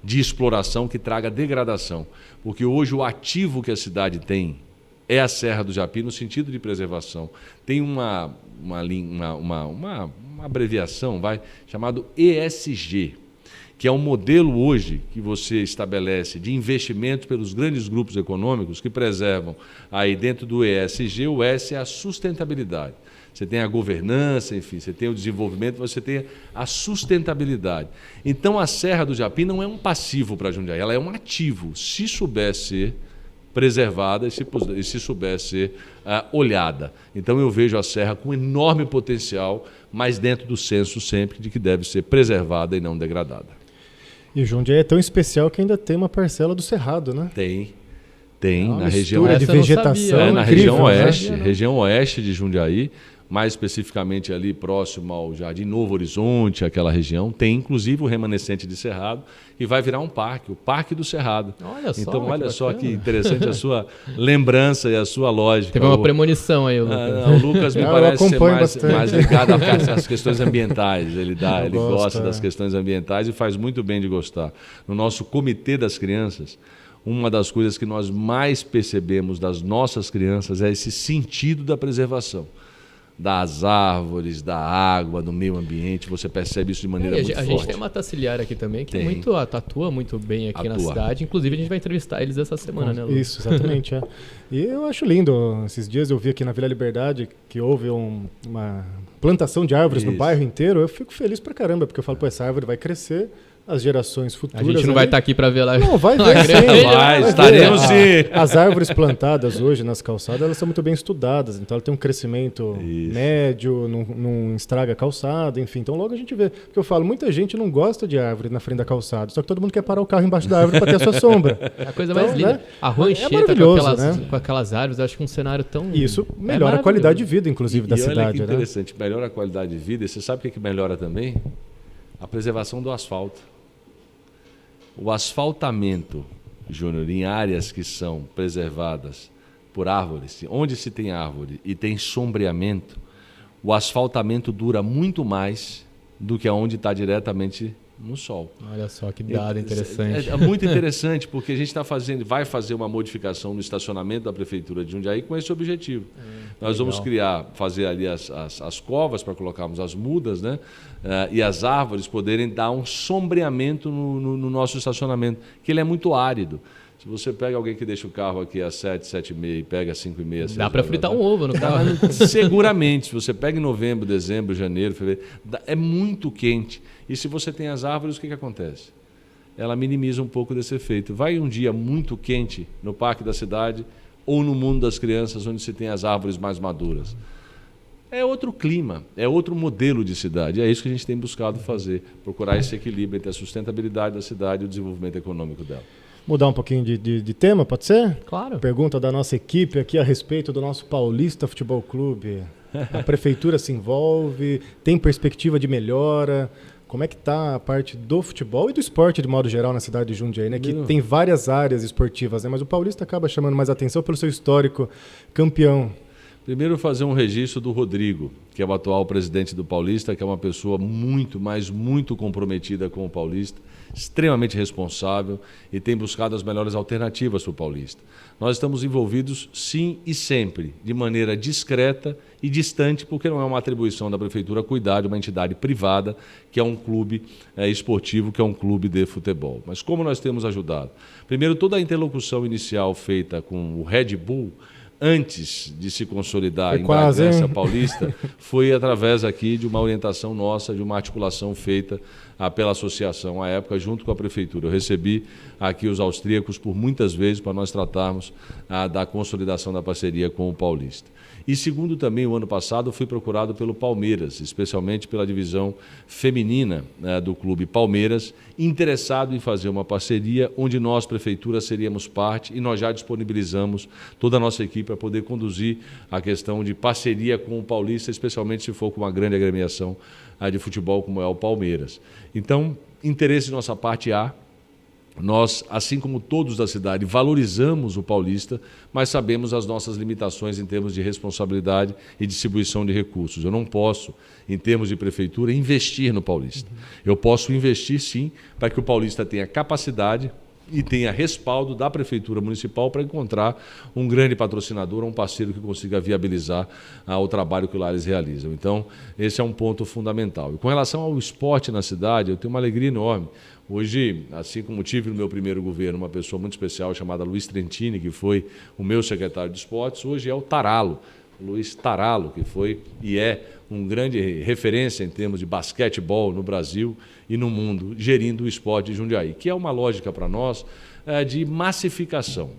de exploração que traga degradação, porque hoje o ativo que a cidade tem é a Serra do Japi no sentido de preservação. Tem uma abreviação, chamado ESG, que é um modelo hoje que você estabelece de investimento pelos grandes grupos econômicos que preservam aí dentro do ESG, o S é a sustentabilidade. Você tem a governança, enfim, você tem o desenvolvimento, você tem a sustentabilidade. Então a Serra do Japi não é um passivo para Jundiaí, ela é um ativo, se souber ser preservada e se souber ser olhada. Então eu vejo a Serra com enorme potencial, mas dentro do senso sempre de que deve ser preservada e não degradada. E Jundiaí é tão especial que ainda tem uma parcela do Cerrado, né? Tem uma na região mistura de vegetação na incrível, região oeste de Jundiaí, mais especificamente ali próximo ao Jardim Novo Horizonte, aquela região, tem inclusive o remanescente de Cerrado e vai virar um parque, o Parque do Cerrado. Olha só, então, olha só que bacana. interessante a sua lembrança e a sua lógica. Teve uma premonição aí, o Lucas. O Lucas me Eu parece ser acompanho mais ligado às questões ambientais. Ele gosto, gosta das questões ambientais e faz muito bem de gostar. No nosso Comitê das Crianças, uma das coisas que nós mais percebemos das nossas crianças é esse sentido da preservação. Das árvores, da água, do meio ambiente, você percebe isso de maneira muito forte. A gente tem uma Taciliar aqui também, que atua muito bem aqui na cidade. Inclusive, a gente vai entrevistar eles essa semana, né, Lu? Isso, exatamente. E eu acho lindo. Esses dias eu vi aqui na Vila Liberdade que houve uma plantação de árvores no bairro inteiro. Eu fico feliz pra caramba, porque eu falo, essa árvore vai crescer, as gerações futuras... A gente não vai estar aqui para ver lá. Não, vai ver sim. Estaremos sim. As árvores plantadas hoje nas calçadas, elas são muito bem estudadas, então ela tem um crescimento médio, não estraga a calçada, enfim. Então logo a gente vê. Porque eu falo, muita gente não gosta de árvore na frente da calçada, só que todo mundo quer parar o carro embaixo da árvore para ter a sua sombra. A coisa mais linda. Né? A rua Anchieta com aquelas árvores, eu acho que um cenário tão... Isso melhora a qualidade de vida, inclusive, da cidade. Olha que interessante, melhora a qualidade de vida. E você sabe o que melhora também? A preservação do asfalto. O asfaltamento, Júnior, em áreas que são preservadas por árvores, onde se tem árvore e tem sombreamento, o asfaltamento dura muito mais do que onde está diretamente no sol. Olha só que dado interessante. É muito interessante, porque a gente vai fazer uma modificação no estacionamento da Prefeitura de Jundiaí com esse objetivo. Nós vamos fazer ali as covas para colocarmos as mudas, né? E as árvores poderem dar um sombreamento no nosso estacionamento, que ele é muito árido. Se você pega alguém que deixa o carro aqui às 7, 7h30 e pega às 5h30... Dá para fritar um ovo no carro. Seguramente. Se você pega em novembro, dezembro, janeiro, fevereiro, é muito quente. E se você tem as árvores, o que acontece? Ela minimiza um pouco desse efeito. Vai um dia muito quente no parque da cidade ou no mundo das crianças, onde se tem as árvores mais maduras. É outro clima, é outro modelo de cidade. É isso que a gente tem buscado fazer, procurar esse equilíbrio entre a sustentabilidade da cidade e o desenvolvimento econômico dela. Mudar um pouquinho de tema, pode ser? Claro. Pergunta da nossa equipe aqui a respeito do nosso Paulista Futebol Clube. A prefeitura se envolve, tem perspectiva de melhora. Como é que está a parte do futebol e do esporte de modo geral na cidade de Jundiaí, né? Que tem várias áreas esportivas, né? Mas o Paulista acaba chamando mais atenção pelo seu histórico campeão. Primeiro, fazer um registro do Rodrigo, que é o atual presidente do Paulista, que é uma pessoa muito, mas muito comprometida com o Paulista, extremamente responsável e tem buscado as melhores alternativas para o Paulista. Nós estamos envolvidos, sim e sempre, de maneira discreta e distante, porque não é uma atribuição da Prefeitura cuidar de uma entidade privada, que é um clube esportivo, que é um clube de futebol. Mas como nós temos ajudado? Primeiro, toda a interlocução inicial feita com o Red Bull, antes de se consolidar em Bragança Paulista, foi através aqui de uma orientação nossa, de uma articulação feita pela associação à época, junto com a Prefeitura. Eu recebi aqui os austríacos por muitas vezes para nós tratarmos da consolidação da parceria com o Paulista. E segundo também, o ano passado, fui procurado pelo Palmeiras, especialmente pela divisão feminina do Clube Palmeiras, interessado em fazer uma parceria onde nós, Prefeitura, seríamos parte e nós já disponibilizamos toda a nossa equipe para poder conduzir a questão de parceria com o Paulista, especialmente se for com uma grande agremiação de futebol como é o Palmeiras. Então, interesse de nossa parte há. Nós, assim como todos da cidade, valorizamos o Paulista, mas sabemos as nossas limitações em termos de responsabilidade e distribuição de recursos. Eu não posso, em termos de prefeitura, investir no Paulista. Eu posso investir, sim, para que o Paulista tenha capacidade e tenha respaldo da Prefeitura Municipal para encontrar um grande patrocinador, um parceiro que consiga viabilizar o trabalho que o Lares realiza. Então, esse é um ponto fundamental. E com relação ao esporte na cidade, eu tenho uma alegria enorme. Hoje, assim como tive no meu primeiro governo uma pessoa muito especial chamada Luiz Trentini, que foi o meu secretário de esportes, hoje é o Taralo, Luiz Taralo, que foi e é um grande referência em termos de basquetebol no Brasil e no mundo, gerindo o esporte de Jundiaí, que é uma lógica para nós de massificação.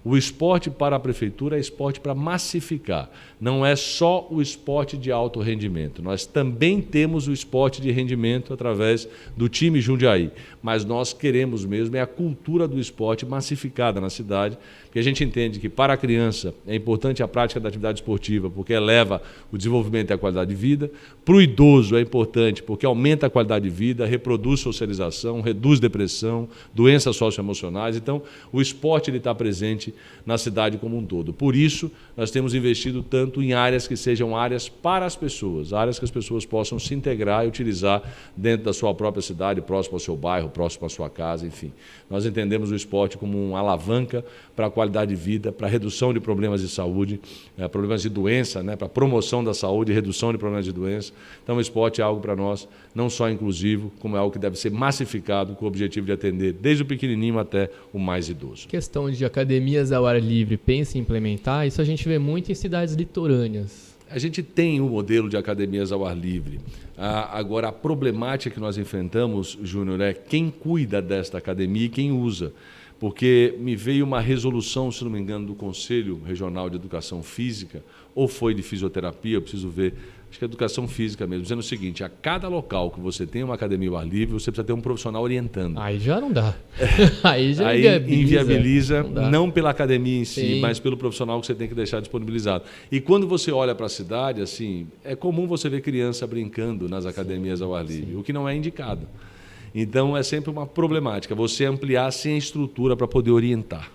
O esporte para a prefeitura é esporte para massificar. Não é só o esporte de alto rendimento. Nós também temos o esporte de rendimento através do time Jundiaí. Mas nós queremos mesmo a cultura do esporte massificada na cidade, porque a gente entende que para a criança é importante a prática da atividade esportiva, porque eleva o desenvolvimento e a qualidade de vida. Para o idoso é importante, porque aumenta a qualidade de vida, reproduz socialização, reduz depressão, doenças socioemocionais. Então, o esporte está presente na cidade como um todo. Por isso, nós temos investido tanto em áreas que sejam áreas para as pessoas, áreas que as pessoas possam se integrar e utilizar dentro da sua própria cidade, próximo ao seu bairro, próximo à sua casa, enfim. Nós entendemos o esporte como uma alavanca para a qualidade de vida, para a redução de problemas de saúde, problemas de doença, para a promoção da saúde e redução de problemas de doença. Então, o esporte é algo para nós não só inclusivo, como é algo que deve ser massificado com o objetivo de atender desde o pequenininho até o mais idoso. Questão de academias ao ar livre, pensa em implementar? Isso a gente vê muito em cidades litorâneas. A gente tem um modelo de academias ao ar livre. Agora, a problemática que nós enfrentamos, Júnior, é quem cuida desta academia e quem usa. Porque me veio uma resolução, se não me engano, do Conselho Regional de Educação Física, ou foi de fisioterapia, eu preciso ver, acho que é educação física mesmo, dizendo o seguinte: a cada local que você tem uma academia ao ar livre, você precisa ter um profissional orientando. Aí já não dá. Aí já inviabiliza, não pela academia em si, mas pelo profissional que você tem que deixar disponibilizado. E quando você olha para a cidade, assim, é comum você ver criança brincando nas academias ao ar livre, o que não é indicado. Então, é sempre uma problemática, você ampliar sem a estrutura para poder orientar.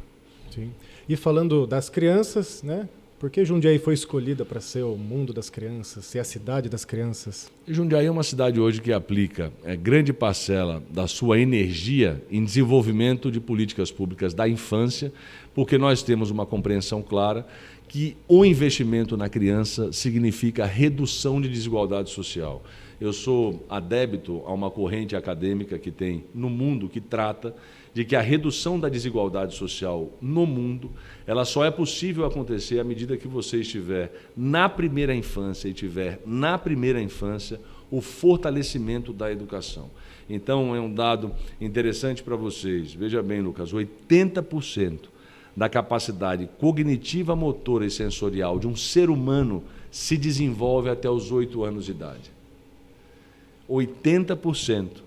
Sim. E falando das crianças, né? Por que Jundiaí foi escolhida para ser o mundo das crianças, ser a cidade das crianças? Jundiaí é uma cidade hoje que aplica grande parcela da sua energia em desenvolvimento de políticas públicas da infância, porque nós temos uma compreensão clara que o investimento na criança significa redução de desigualdade social. Eu sou adébito a uma corrente acadêmica que tem no mundo que trata de que a redução da desigualdade social no mundo, ela só é possível acontecer à medida que você estiver na primeira infância e tiver na primeira infância o fortalecimento da educação. Então, é um dado interessante para vocês. Veja bem, Lucas, 80% da capacidade cognitiva, motora e sensorial de um ser humano se desenvolve até os 8 anos de idade. 80%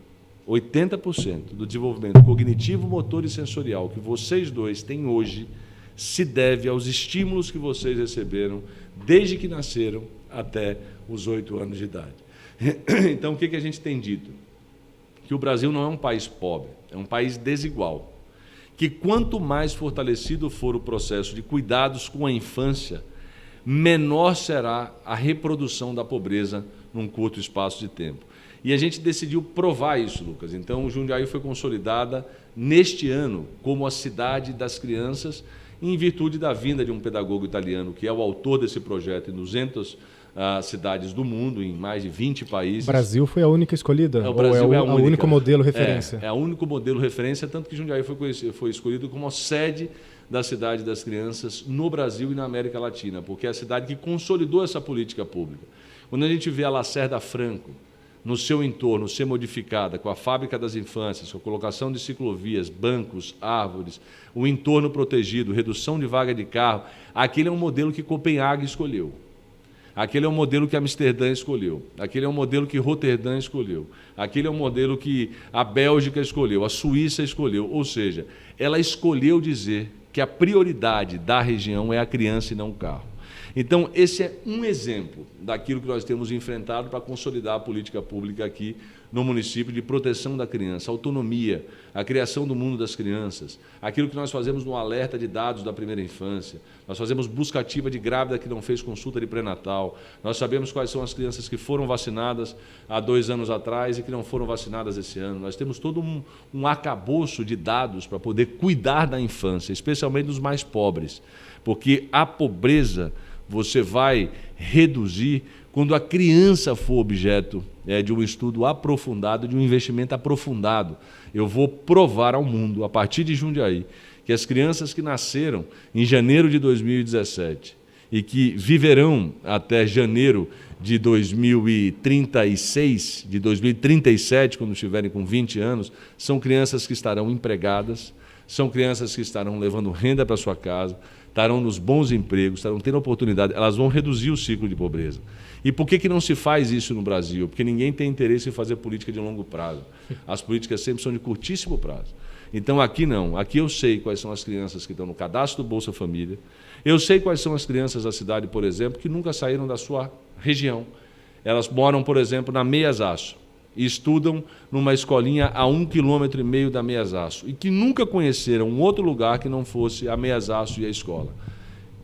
do desenvolvimento cognitivo, motor e sensorial que vocês dois têm hoje se deve aos estímulos que vocês receberam desde que nasceram até os 8 anos de idade. Então, o que a gente tem dito? Que o Brasil não é um país pobre, é um país desigual. Que quanto mais fortalecido for o processo de cuidados com a infância, menor será a reprodução da pobreza num curto espaço de tempo. E a gente decidiu provar isso, Lucas. Então, Jundiaí foi consolidada neste ano como a cidade das crianças, em virtude da vinda de um pedagogo italiano, que é o autor desse projeto em 200 cidades do mundo, em mais de 20 países. O Brasil foi a única escolhida? O Brasil é o único modelo referência? É o único modelo referência, tanto que Jundiaí foi escolhido como a sede da cidade das crianças no Brasil e na América Latina, porque é a cidade que consolidou essa política pública. Quando a gente vê a Lacerda Franco, no seu entorno, ser modificada com a fábrica das infâncias, com a colocação de ciclovias, bancos, árvores, o entorno protegido, redução de vaga de carro, aquele é um modelo que Copenhague escolheu. Aquele é um modelo que Amsterdã escolheu. Aquele é um modelo que Roterdã escolheu. Aquele é um modelo que a Bélgica escolheu, a Suíça escolheu. Ou seja, ela escolheu dizer que a prioridade da região é a criança e não o carro. Então, esse é um exemplo daquilo que nós temos enfrentado para consolidar a política pública aqui no município de proteção da criança, autonomia, a criação do mundo das crianças, aquilo que nós fazemos no alerta de dados da primeira infância, nós fazemos busca ativa de grávida que não fez consulta de pré-natal, nós sabemos quais são as crianças que foram vacinadas há 2 anos atrás e que não foram vacinadas esse ano. Nós temos todo um arcabouço de dados para poder cuidar da infância, especialmente dos mais pobres, porque a pobreza você vai reduzir quando a criança for objeto de um estudo aprofundado, de um investimento aprofundado. Eu vou provar ao mundo, a partir de Jundiaí, que as crianças que nasceram em janeiro de 2017 e que viverão até janeiro de 2036, de 2037, quando estiverem com 20 anos, são crianças que estarão empregadas, são crianças que estarão levando renda para sua casa, estarão nos bons empregos, estarão tendo oportunidade, elas vão reduzir o ciclo de pobreza. E por que não se faz isso no Brasil? Porque ninguém tem interesse em fazer política de longo prazo. As políticas sempre são de curtíssimo prazo. Então, aqui não. Aqui eu sei quais são as crianças que estão no cadastro do Bolsa Família. Eu sei quais são as crianças da cidade, por exemplo, que nunca saíram da sua região. Elas moram, por exemplo, na Meias Aço e estudam numa escolinha a 1,5 km da Meias Aço e que nunca conheceram um outro lugar que não fosse a Meias Aço e a escola.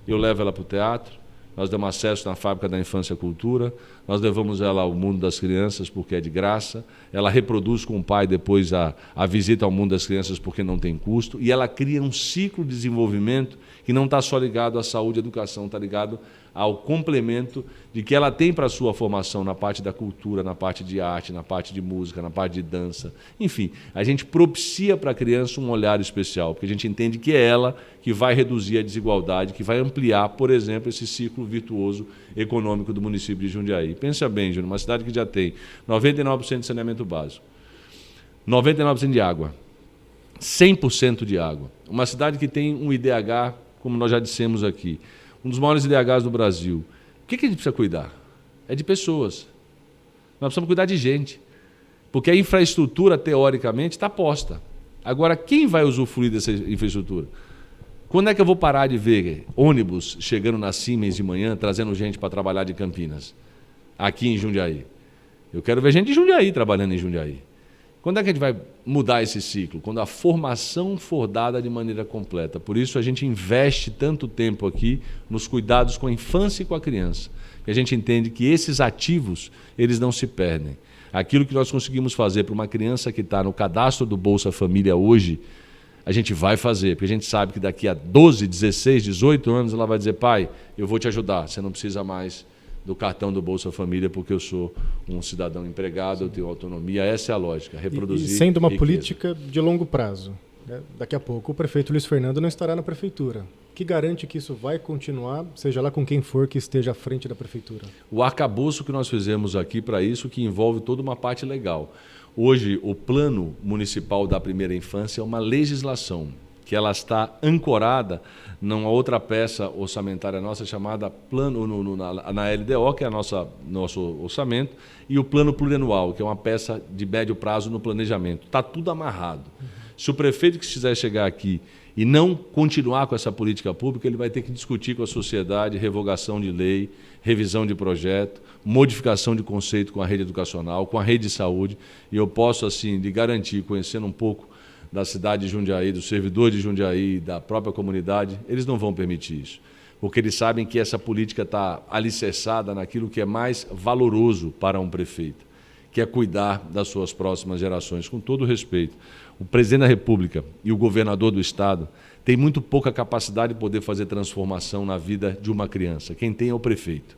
Eu levo ela para o teatro, nós damos acesso na Fábrica da Infância e Cultura, nós levamos ela ao mundo das crianças porque é de graça, ela reproduz com o pai depois a visita ao mundo das crianças porque não tem custo, e ela cria um ciclo de desenvolvimento que não está só ligado à saúde e educação, está ligado ao complemento de que ela tem para a sua formação na parte da cultura, na parte de arte, na parte de música, na parte de dança. Enfim, a gente propicia para a criança um olhar especial, porque a gente entende que é ela que vai reduzir a desigualdade, que vai ampliar, por exemplo, esse ciclo virtuoso econômico do município de Jundiaí. Pensa bem, Júnior, uma cidade que já tem 99% de saneamento básico, 99% de água, 100% de água. Uma cidade que tem um IDH, como nós já dissemos aqui, um dos maiores IDHs do Brasil. O que a gente precisa cuidar? É de pessoas. Nós precisamos cuidar de gente. Porque a infraestrutura, teoricamente, está posta. Agora, quem vai usufruir dessa infraestrutura? Quando é que eu vou parar de ver ônibus chegando na Siemens de manhã, trazendo gente para trabalhar de Campinas, aqui em Jundiaí? Eu quero ver gente de Jundiaí trabalhando em Jundiaí. Quando é que a gente vai mudar esse ciclo? Quando a formação for dada de maneira completa. Por isso a gente investe tanto tempo aqui nos cuidados com a infância e com a criança. Porque a gente entende que esses ativos, eles não se perdem. Aquilo que nós conseguimos fazer para uma criança que está no cadastro do Bolsa Família hoje, a gente vai fazer, porque a gente sabe que daqui a 12, 16, 18 anos ela vai dizer, pai, eu vou te ajudar, você não precisa mais do cartão do Bolsa Família, porque eu sou um cidadão empregado, eu tenho autonomia. Essa é a lógica, reproduzir e sendo uma riqueza. Política de longo prazo, né? Daqui a pouco o prefeito Luiz Fernando não estará na prefeitura. O que garante que isso vai continuar, seja lá com quem for que esteja à frente da prefeitura? O arcabouço que nós fizemos aqui para isso, que envolve toda uma parte legal. Hoje, o Plano Municipal da Primeira Infância é uma legislação que ela está ancorada numa outra peça orçamentária nossa chamada Plano na LDO, que é nosso orçamento, e o Plano Plurianual, que é uma peça de médio prazo no planejamento. Está tudo amarrado. Se o prefeito que quiser chegar aqui e não continuar com essa política pública, ele vai ter que discutir com a sociedade revogação de lei, revisão de projeto, modificação de conceito com a rede educacional, com a rede de saúde. E eu posso, assim, lhe garantir, conhecendo um pouco da cidade de Jundiaí, do servidor de Jundiaí, da própria comunidade, eles não vão permitir isso. Porque eles sabem que essa política está alicerçada naquilo que é mais valoroso para um prefeito, que é cuidar das suas próximas gerações. Com todo respeito, o presidente da República e o governador do Estado têm muito pouca capacidade de poder fazer transformação na vida de uma criança. Quem tem é o prefeito.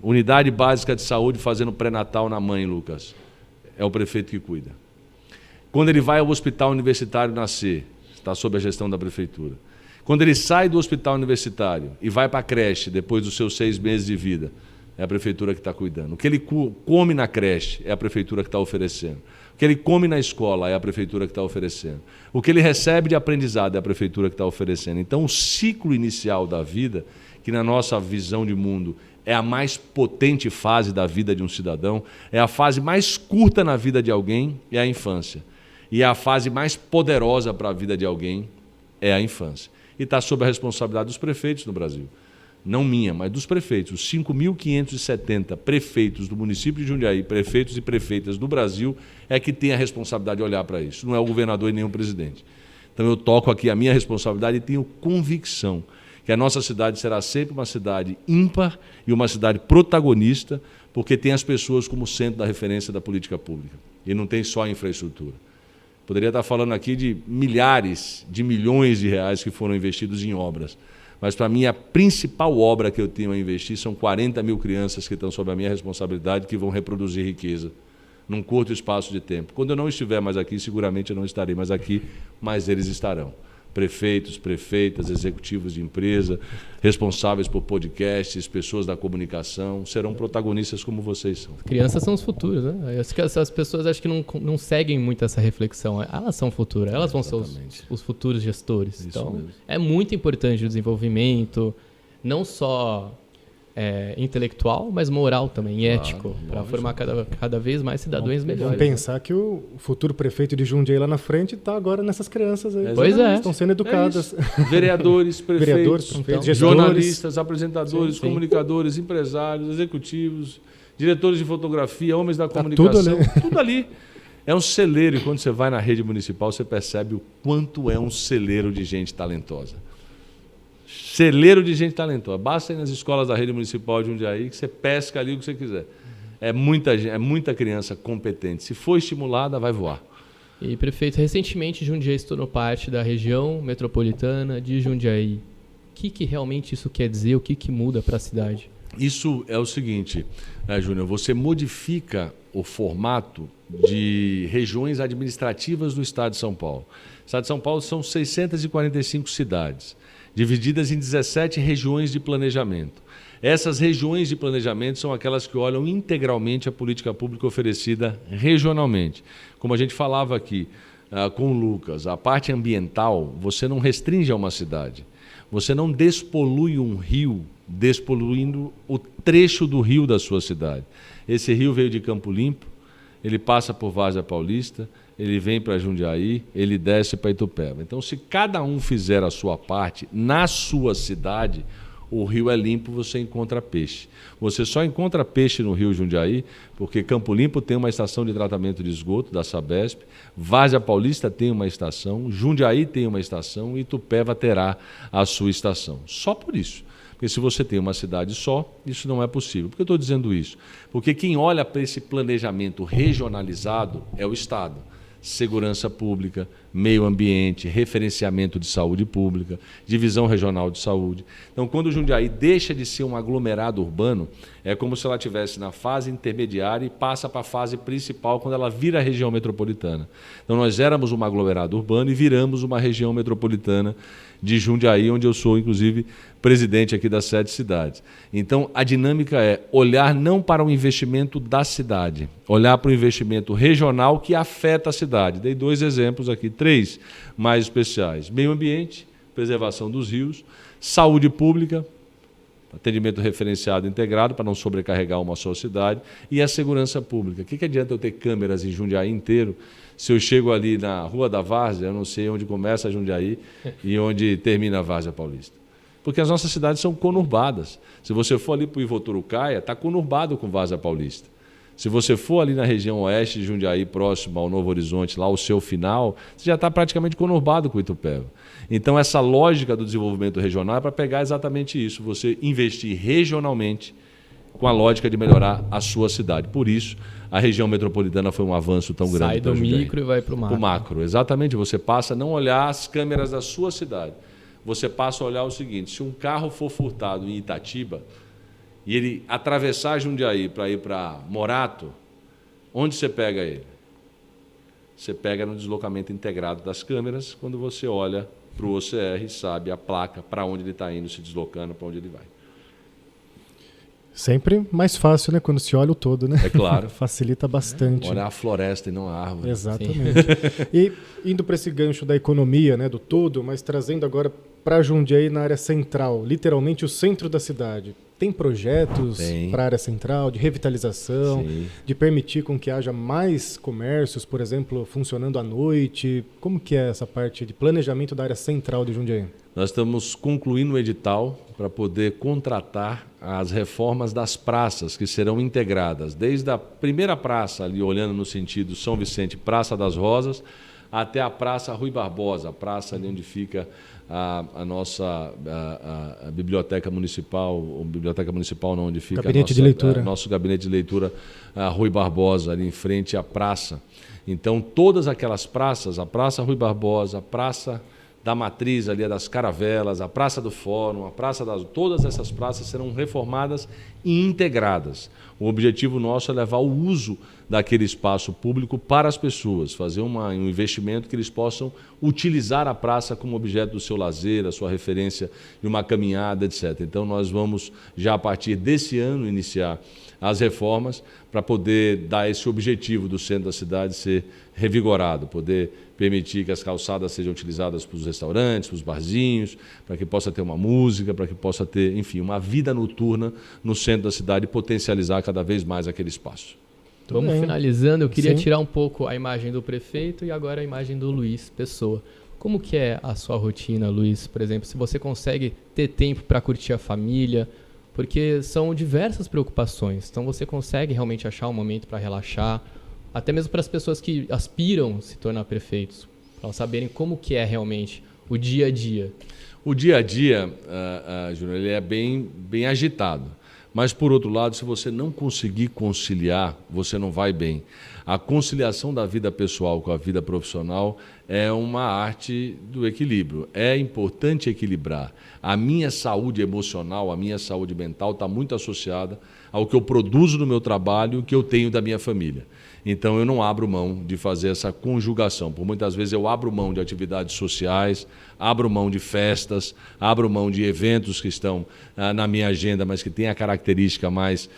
Unidade básica de saúde fazendo pré-natal na mãe, Lucas, é o prefeito que cuida. Quando ele vai ao hospital universitário nascer, está sob a gestão da prefeitura. Quando ele sai do hospital universitário e vai para a creche depois dos seus 6 meses de vida, é a prefeitura que está cuidando. O que ele come na creche é a prefeitura que está oferecendo. O que ele come na escola é a prefeitura que está oferecendo. O que ele recebe de aprendizado é a prefeitura que está oferecendo. Então, o ciclo inicial da vida, que na nossa visão de mundo é a mais potente fase da vida de um cidadão, é a fase mais curta na vida de alguém, é a infância. E a fase mais poderosa para a vida de alguém é a infância. E está sob a responsabilidade dos prefeitos no Brasil. Não minha, mas dos prefeitos. Os 5.570 prefeitos do município de Jundiaí, prefeitos e prefeitas do Brasil, é que tem a responsabilidade de olhar para isso. Não é o governador e nem o presidente. Então eu toco aqui a minha responsabilidade e tenho convicção que a nossa cidade será sempre uma cidade ímpar e uma cidade protagonista, porque tem as pessoas como centro da referência da política pública. E não tem só a infraestrutura. Poderia estar falando aqui de milhares de milhões de reais que foram investidos em obras. Mas, para mim, a principal obra que eu tenho a investir são 40 mil crianças que estão sob a minha responsabilidade, que vão reproduzir riqueza num curto espaço de tempo. Quando eu não estiver mais aqui, seguramente eu não estarei mais aqui, mas eles estarão. Prefeitos, prefeitas, executivos de empresa, responsáveis por podcasts, pessoas da comunicação, serão protagonistas como vocês são. Crianças são os futuros, né? As pessoas acho que não seguem muito essa reflexão. Elas são futuras, elas vão ser os futuros gestores. Isso então, mesmo. é muito importante o desenvolvimento, não só intelectual, mas moral também, e ético, para formar cada vez mais cidadãos melhores. Vamos pensar que o futuro prefeito de Jundiaí lá na frente está agora nessas crianças aí. Pois é. Estão sendo educadas. Vereadores, prefeitos, gestores, jornalistas, apresentadores, sim. comunicadores, empresários, executivos, diretores de fotografia, homens da comunicação, tudo ali. É um celeiro, e quando você vai na rede municipal, você percebe o quanto é um celeiro de gente talentosa. Celeiro de gente talentosa. Basta ir nas escolas da rede municipal de Jundiaí que você pesca ali o que você quiser. É muita criança competente. Se for estimulada, vai voar. E, prefeito, recentemente Jundiaí se tornou parte da região metropolitana de Jundiaí. O que realmente isso quer dizer? O que muda para a cidade? Isso é o seguinte, né, Júnior? Você modifica o formato de regiões administrativas do Estado de São Paulo. O Estado de São Paulo são 645 cidades, divididas em 17 regiões de planejamento. Essas regiões de planejamento são aquelas que olham integralmente a política pública oferecida regionalmente. Como a gente falava aqui com o Lucas, a parte ambiental você não restringe a uma cidade. Você não despolui um rio, despoluindo o trecho do rio da sua cidade. Esse rio veio de Campo Limpo, ele passa por Várzea Paulista, ele vem para Jundiaí, ele desce para Itupeva. Então, se cada um fizer a sua parte na sua cidade, o rio é limpo, você encontra peixe. Você só encontra peixe no rio Jundiaí porque Campo Limpo tem uma estação de tratamento de esgoto da Sabesp, Várzea Paulista tem uma estação, Jundiaí tem uma estação e Itupeva terá a sua estação. Só por isso. Porque se você tem uma cidade só, isso não é possível. Por que eu estou dizendo isso? Porque quem olha para esse planejamento regionalizado é o Estado. Segurança pública, meio ambiente, referenciamento de saúde pública, divisão regional de saúde. Então, quando o Jundiaí deixa de ser um aglomerado urbano, é como se ela estivesse na fase intermediária e passa para a fase principal quando ela vira a região metropolitana. Então, nós éramos um aglomerado urbano e viramos uma região metropolitana de Jundiaí, onde eu sou, inclusive, presidente aqui das 7 cidades. Então, a dinâmica é olhar não para o investimento da cidade, olhar para o investimento regional que afeta a cidade. Dei 2 exemplos aqui, 3 mais especiais. Meio ambiente, preservação dos rios, saúde pública, atendimento referenciado integrado para não sobrecarregar uma só cidade, e a segurança pública. O que adianta eu ter câmeras em Jundiaí inteiro se eu chego ali na Rua da Várzea, eu não sei onde começa a Jundiaí e onde termina a Várzea Paulista? Porque as nossas cidades são conurbadas. Se você for ali para o Ivoturucaia, está conurbado com Várzea Paulista. Se você for ali na região oeste de Jundiaí, próximo ao Novo Horizonte, lá ao seu final, você já está praticamente conurbado com Itupeva. Então, essa lógica do desenvolvimento regional é para pegar exatamente isso, você investir regionalmente com a lógica de melhorar a sua cidade. Por isso, a região metropolitana foi um avanço tão grande. Sai do micro e vai para o macro. Para o macro, exatamente. Você passa a não olhar as câmeras da sua cidade. Você passa a olhar o seguinte, se um carro for furtado em Itatiba e ele atravessar Jundiaí para ir para Morato, onde você pega ele? Você pega no deslocamento integrado das câmeras, quando você olha para o OCR e sabe a placa para onde ele está indo, se deslocando, para onde ele vai. Sempre mais fácil, né? Quando se olha o todo, né? É claro. Facilita bastante. Olhar a floresta e não a árvore. Exatamente. E indo para esse gancho da economia, né, do todo, mas trazendo agora para Jundiaí na área central, literalmente o centro da cidade. Tem projetos para a área central de revitalização, de permitir com que haja mais comércios, por exemplo, funcionando à noite? Como que é essa parte de planejamento da área central de Jundiaí? Nós estamos concluindo o edital para poder contratar as reformas das praças que serão integradas, desde a primeira praça, ali olhando no sentido São Vicente, Praça das Rosas, até a Praça Rui Barbosa, a praça ali onde fica a nossa a biblioteca municipal, ou biblioteca municipal não, onde fica nosso gabinete de leitura, Rui Barbosa, ali em frente à praça. Então, todas aquelas praças, a Praça Rui Barbosa, a Praça da Matriz, ali das Caravelas, a Praça do Fórum, a Praça das... Todas essas praças serão reformadas e integradas. O objetivo nosso é levar o uso daquele espaço público para as pessoas, fazer um investimento que eles possam utilizar a praça como objeto do seu lazer, a sua referência de uma caminhada, etc. Então, nós vamos, já a partir desse ano, iniciar as reformas para poder dar esse objetivo do centro da cidade ser revigorado, poder permitir que as calçadas sejam utilizadas para os restaurantes, para os barzinhos, para que possa ter uma música, para que possa ter, enfim, uma vida noturna no centro da cidade e potencializar cada vez mais aquele espaço. Vamos finalizando, eu queria tirar um pouco a imagem do prefeito e agora a imagem do Luiz Pessoa. Como que é a sua rotina, Luiz? Por exemplo, se você consegue ter tempo para curtir a família, porque são diversas preocupações, então você consegue realmente achar um momento para relaxar, até mesmo para as pessoas que aspiram se tornar prefeitos, para saberem como que é realmente o dia a dia. O dia a dia, Júnior, ele é bem agitado. Mas, por outro lado, se você não conseguir conciliar, você não vai bem. A conciliação da vida pessoal com a vida profissional é uma arte do equilíbrio. É importante equilibrar. A minha saúde emocional, a minha saúde mental está muito associada ao que eu produzo no meu trabalho e o que eu tenho da minha família. Então, eu não abro mão de fazer essa conjugação. Por muitas vezes eu abro mão de atividades sociais, abro mão de festas, abro mão de eventos que estão na minha agenda, mas que têm a característica mais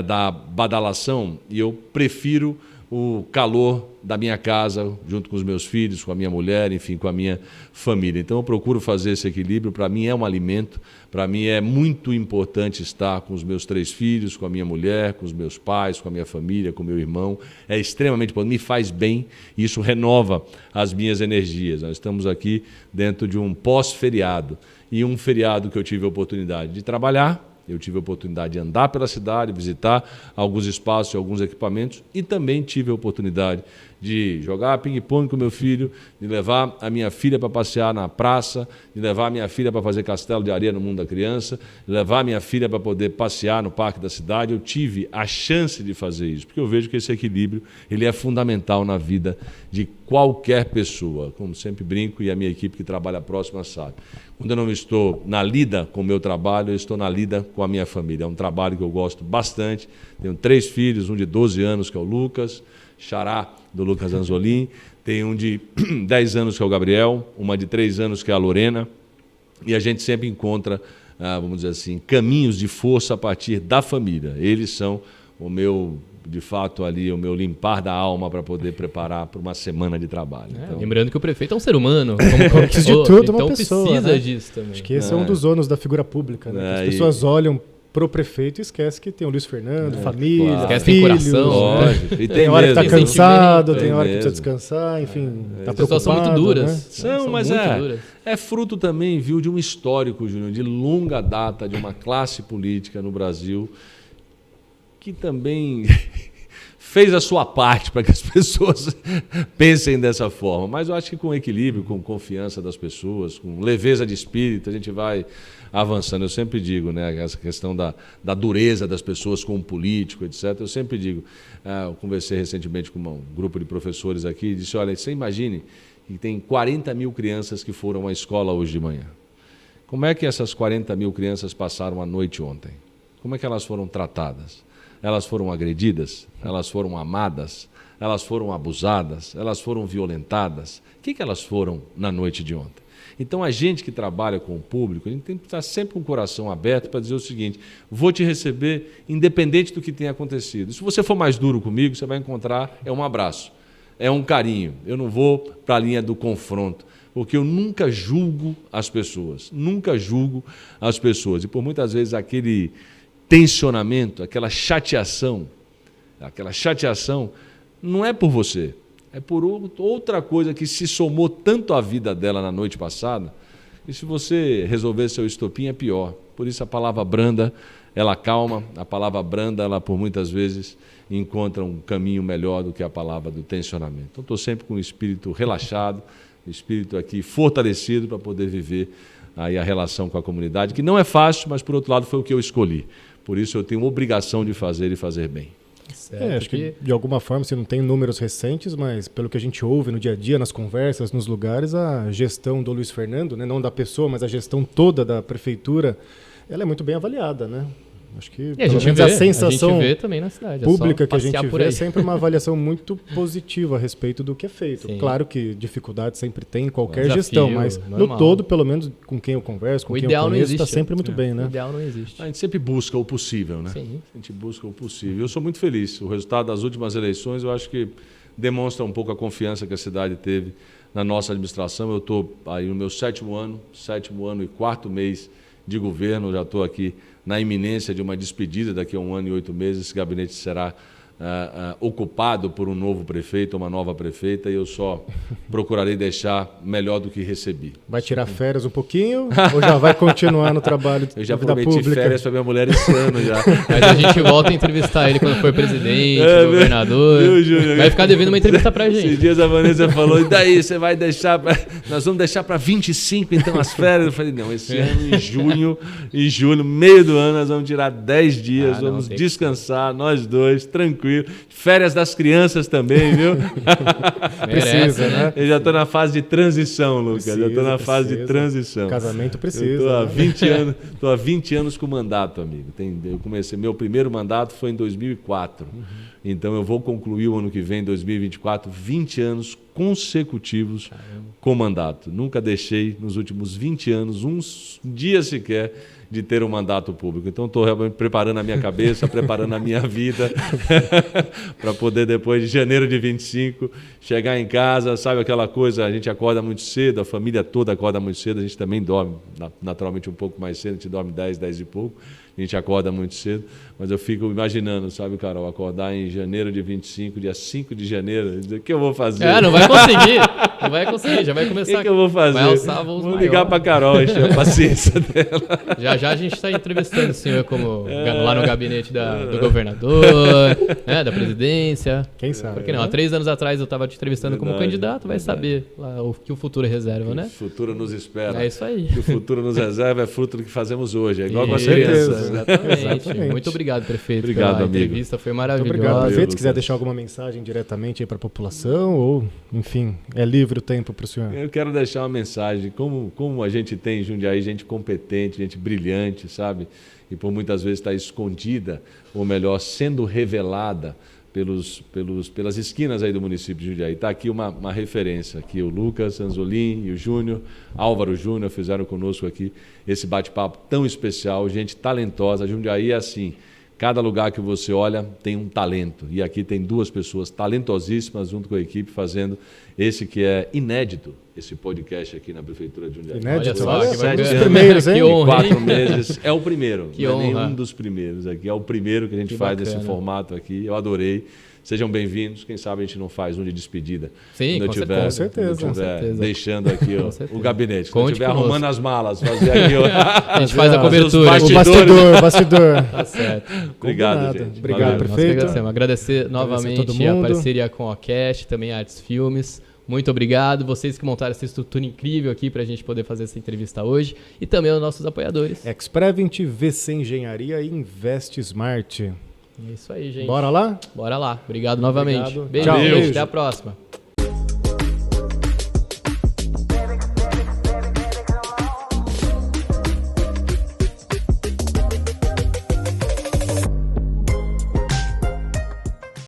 da badalação, e eu prefiro o calor da minha casa, junto com os meus filhos, com a minha mulher, enfim, com a minha família. Então, eu procuro fazer esse equilíbrio. Para mim é um alimento, para mim é muito importante estar com os meus 3 filhos, com a minha mulher, com os meus pais, com a minha família, com o meu irmão. É extremamente importante, me faz bem e isso renova as minhas energias. Nós estamos aqui dentro de um pós-feriado e um feriado que eu tive a oportunidade de trabalhar Eu tive a oportunidade de andar pela cidade, visitar alguns espaços e alguns equipamentos e também tive a oportunidade de jogar ping-pong com meu filho, de levar a minha filha para passear na praça, de levar a minha filha para fazer castelo de areia no mundo da criança, de levar a minha filha para poder passear no parque da cidade. Eu tive a chance de fazer isso, porque eu vejo que esse equilíbrio ele é fundamental na vida de qualquer pessoa. Como sempre brinco, e a minha equipe que trabalha próxima sabe. Quando eu não estou na lida com o meu trabalho, eu estou na lida com a minha família. É um trabalho que eu gosto bastante. Tenho 3 filhos, um de 12 anos, que é o Lucas, xará do Lucas Anzolin. Tenho um de 10 anos, que é o Gabriel, uma de 3 anos, que é a Lorena. E a gente sempre encontra, vamos dizer assim, caminhos de força a partir da família. Eles são o meu, de fato, ali, o meu limpar da alma para poder preparar para uma semana de trabalho. Então, lembrando que o prefeito é um ser humano. Antes de tudo, então uma pessoa, precisa né? disso também. Acho que esse é um dos ônus da figura pública, né? Que as pessoas olham pro prefeito e esquece que tem o Luiz Fernando, família, claro. Esquece que tem filhos, coração. lógico. E tem hora que tá mesmo. cansado, tem hora que mesmo. precisa descansar, enfim, tá As pessoas são muito preocupado, duras. né? São, mas muito duras. é fruto também, viu, de um histórico, Júnior, de longa data, de uma classe política no Brasil que também fez a sua parte para que as pessoas pensem dessa forma. Mas eu acho que com equilíbrio, com confiança das pessoas, com leveza de espírito, a gente vai avançando. Eu sempre digo, né, essa questão da dureza das pessoas com o político, etc. Eu sempre digo, eu conversei recentemente com um grupo de professores aqui e disse, olha, você imagine que tem 40 mil crianças que foram à escola hoje de manhã. Como é que essas 40 mil crianças passaram a noite ontem? Como é que elas foram tratadas? Elas foram agredidas? Elas foram amadas? Elas foram abusadas? Elas foram violentadas? O que elas foram na noite de ontem? Então, a gente que trabalha com o público, a gente tem que estar sempre com o coração aberto para dizer o seguinte, vou te receber independente do que tenha acontecido. Se você for mais duro comigo, você vai encontrar um abraço, é um carinho. Eu não vou para a linha do confronto, porque eu nunca julgo as pessoas, nunca julgo as pessoas. E por muitas vezes aquele tensionamento, aquela chateação não é por você, é por outra coisa que se somou tanto à vida dela na noite passada, e se você resolver seu estopim é pior. Por isso a palavra branda, ela acalma, a palavra branda, ela por muitas vezes encontra um caminho melhor do que a palavra do tensionamento. Então estou sempre com o espírito relaxado, o espírito aqui fortalecido para poder viver aí a relação com a comunidade, que não é fácil, mas por outro lado foi o que eu escolhi. Por isso eu tenho obrigação de fazer e fazer bem. Acho que de alguma forma, você não tem números recentes, mas pelo que a gente ouve no dia a dia, nas conversas, nos lugares, a gestão do Luiz Fernando, né, não da pessoa, mas a gestão toda da prefeitura, ela é muito bem avaliada, né? Acho que a gente vê, a sensação a gente vê também na cidade, pública que a gente vê é sempre uma avaliação muito positiva a respeito do que é feito. Sim. Claro que dificuldade sempre tem em qualquer Desafio, gestão, mas normal. no todo, pelo menos com quem eu converso, com quem eu conheço, está sempre muito bem, O né? ideal não existe. A gente sempre busca o possível, né? Sim. A gente busca o possível. Eu sou muito feliz. O resultado das últimas eleições, eu acho que demonstra um pouco a confiança que a cidade teve na nossa administração. Eu estou aí no meu 7º ano e 4º mês de governo, já estou aqui na iminência de uma despedida daqui a 1 ano e 8 meses. Esse gabinete será ocupado por um novo prefeito, uma nova prefeita, e eu só procurarei deixar melhor do que recebi. Vai tirar férias um pouquinho ou já vai continuar no trabalho Eu já da vida prometi pública? férias para minha mulher esse ano já. Mas a gente volta a entrevistar ele quando for presidente, governador. Viu, Júnior? Vai ficar devendo uma entrevista pra Esses gente. dias a Vanessa falou, e daí, você vai deixar nós vamos deixar para 25 então as férias? Eu falei, não, esse ano em julho, meio do ano, nós vamos tirar 10 dias, vamos descansar, nós dois, tranquilo. Férias das crianças também, viu? Precisa, né? Eu já estou na fase de transição, Lucas. Já estou na fase de Precisa. transição. Casamento precisa. Eu estou há né? 20 anos, tô há 20 anos com mandato, amigo. Eu comecei, meu primeiro mandato foi em 2004. Então eu vou concluir o ano que vem, 2024, 20 anos consecutivos com mandato. Nunca deixei nos últimos 20 anos um dia sequer de ter um mandato público. Então estou realmente preparando a minha cabeça, preparando a minha vida para poder depois de janeiro de 25 chegar em casa, sabe aquela coisa, a gente acorda muito cedo, a família toda acorda muito cedo, a gente também dorme naturalmente um pouco mais cedo, a gente dorme 10 e pouco, a gente acorda muito cedo, mas eu fico imaginando, sabe, Carol, acordar em janeiro de 25, dia 5 de janeiro, dizer, o que eu vou fazer? Não vai conseguir. Não vai conseguir, já vai começar. O que eu vou fazer? Vai alçar voos Vou ligar maiores. para Carol, encher a paciência dela. Já a gente está entrevistando o senhor como lá no gabinete do governador, né, da presidência. Quem sabe? Por que não? né? Há 3 anos atrás eu estava te entrevistando como Verdade, candidato, vai saber lá o que o futuro reserva, O né? futuro nos espera. É isso aí. O que o futuro nos reserva é fruto do que fazemos hoje. É igual com as Isso, crianças. Exatamente. Exatamente. Muito obrigado, prefeito. Obrigado, pela amigo. entrevista, foi Muito maravilhosa. obrigado, prefeito. Se Lucas. quiser deixar alguma mensagem diretamente aí para a população, ou, enfim, é livre o tempo para o senhor. Eu quero deixar uma mensagem. Como a gente tem em Jundiaí gente competente, gente brilhante, sabe? E por muitas vezes está escondida, ou melhor, sendo revelada pelas esquinas aí do município de Jundiaí. Está aqui uma referência. Aqui o Lucas Anzolin e o Júnior, Álvaro Júnior, fizeram conosco aqui esse bate-papo tão especial. Gente talentosa. Jundiaí é assim. Cada lugar que você olha tem um talento. E aqui tem 2 pessoas talentosíssimas junto com a equipe fazendo esse que é inédito, esse podcast aqui na Prefeitura de Jundiaí. Inédito, Olha só, que olha, um dos bacana. primeiros, hein? Que honra, 4 hein? meses. É o primeiro. Que não é honra. nenhum dos primeiros aqui. É o primeiro que a gente Que faz bacana. nesse formato aqui. Eu adorei. Sejam bem-vindos. Quem sabe a gente não faz um de despedida. Sim, quando eu com tiver, certeza. Com certeza. quando eu Com tiver certeza. deixando aqui Com o certeza. gabinete. Quando eu Conte estiver conosco. arrumando as malas, fazer aqui A gente faz a Fazer cobertura. os O bastidores. bastidor. Tá certo. Obrigado, Combinado. gente. Obrigado, Valeu. Nós que prefeito. agradecemos. Agradecer novamente todo a mundo. parceria com a Ocast, também a Artes Filmes. Muito obrigado. Vocês que montaram essa estrutura incrível aqui para a gente poder fazer essa entrevista hoje. E também aos nossos apoiadores. Exprevent, VC Engenharia e Invest Smart. É isso aí, gente. Bora lá? Bora lá. Obrigado novamente. Obrigado. Beijo, Tchau, gente. beijo. Até a próxima.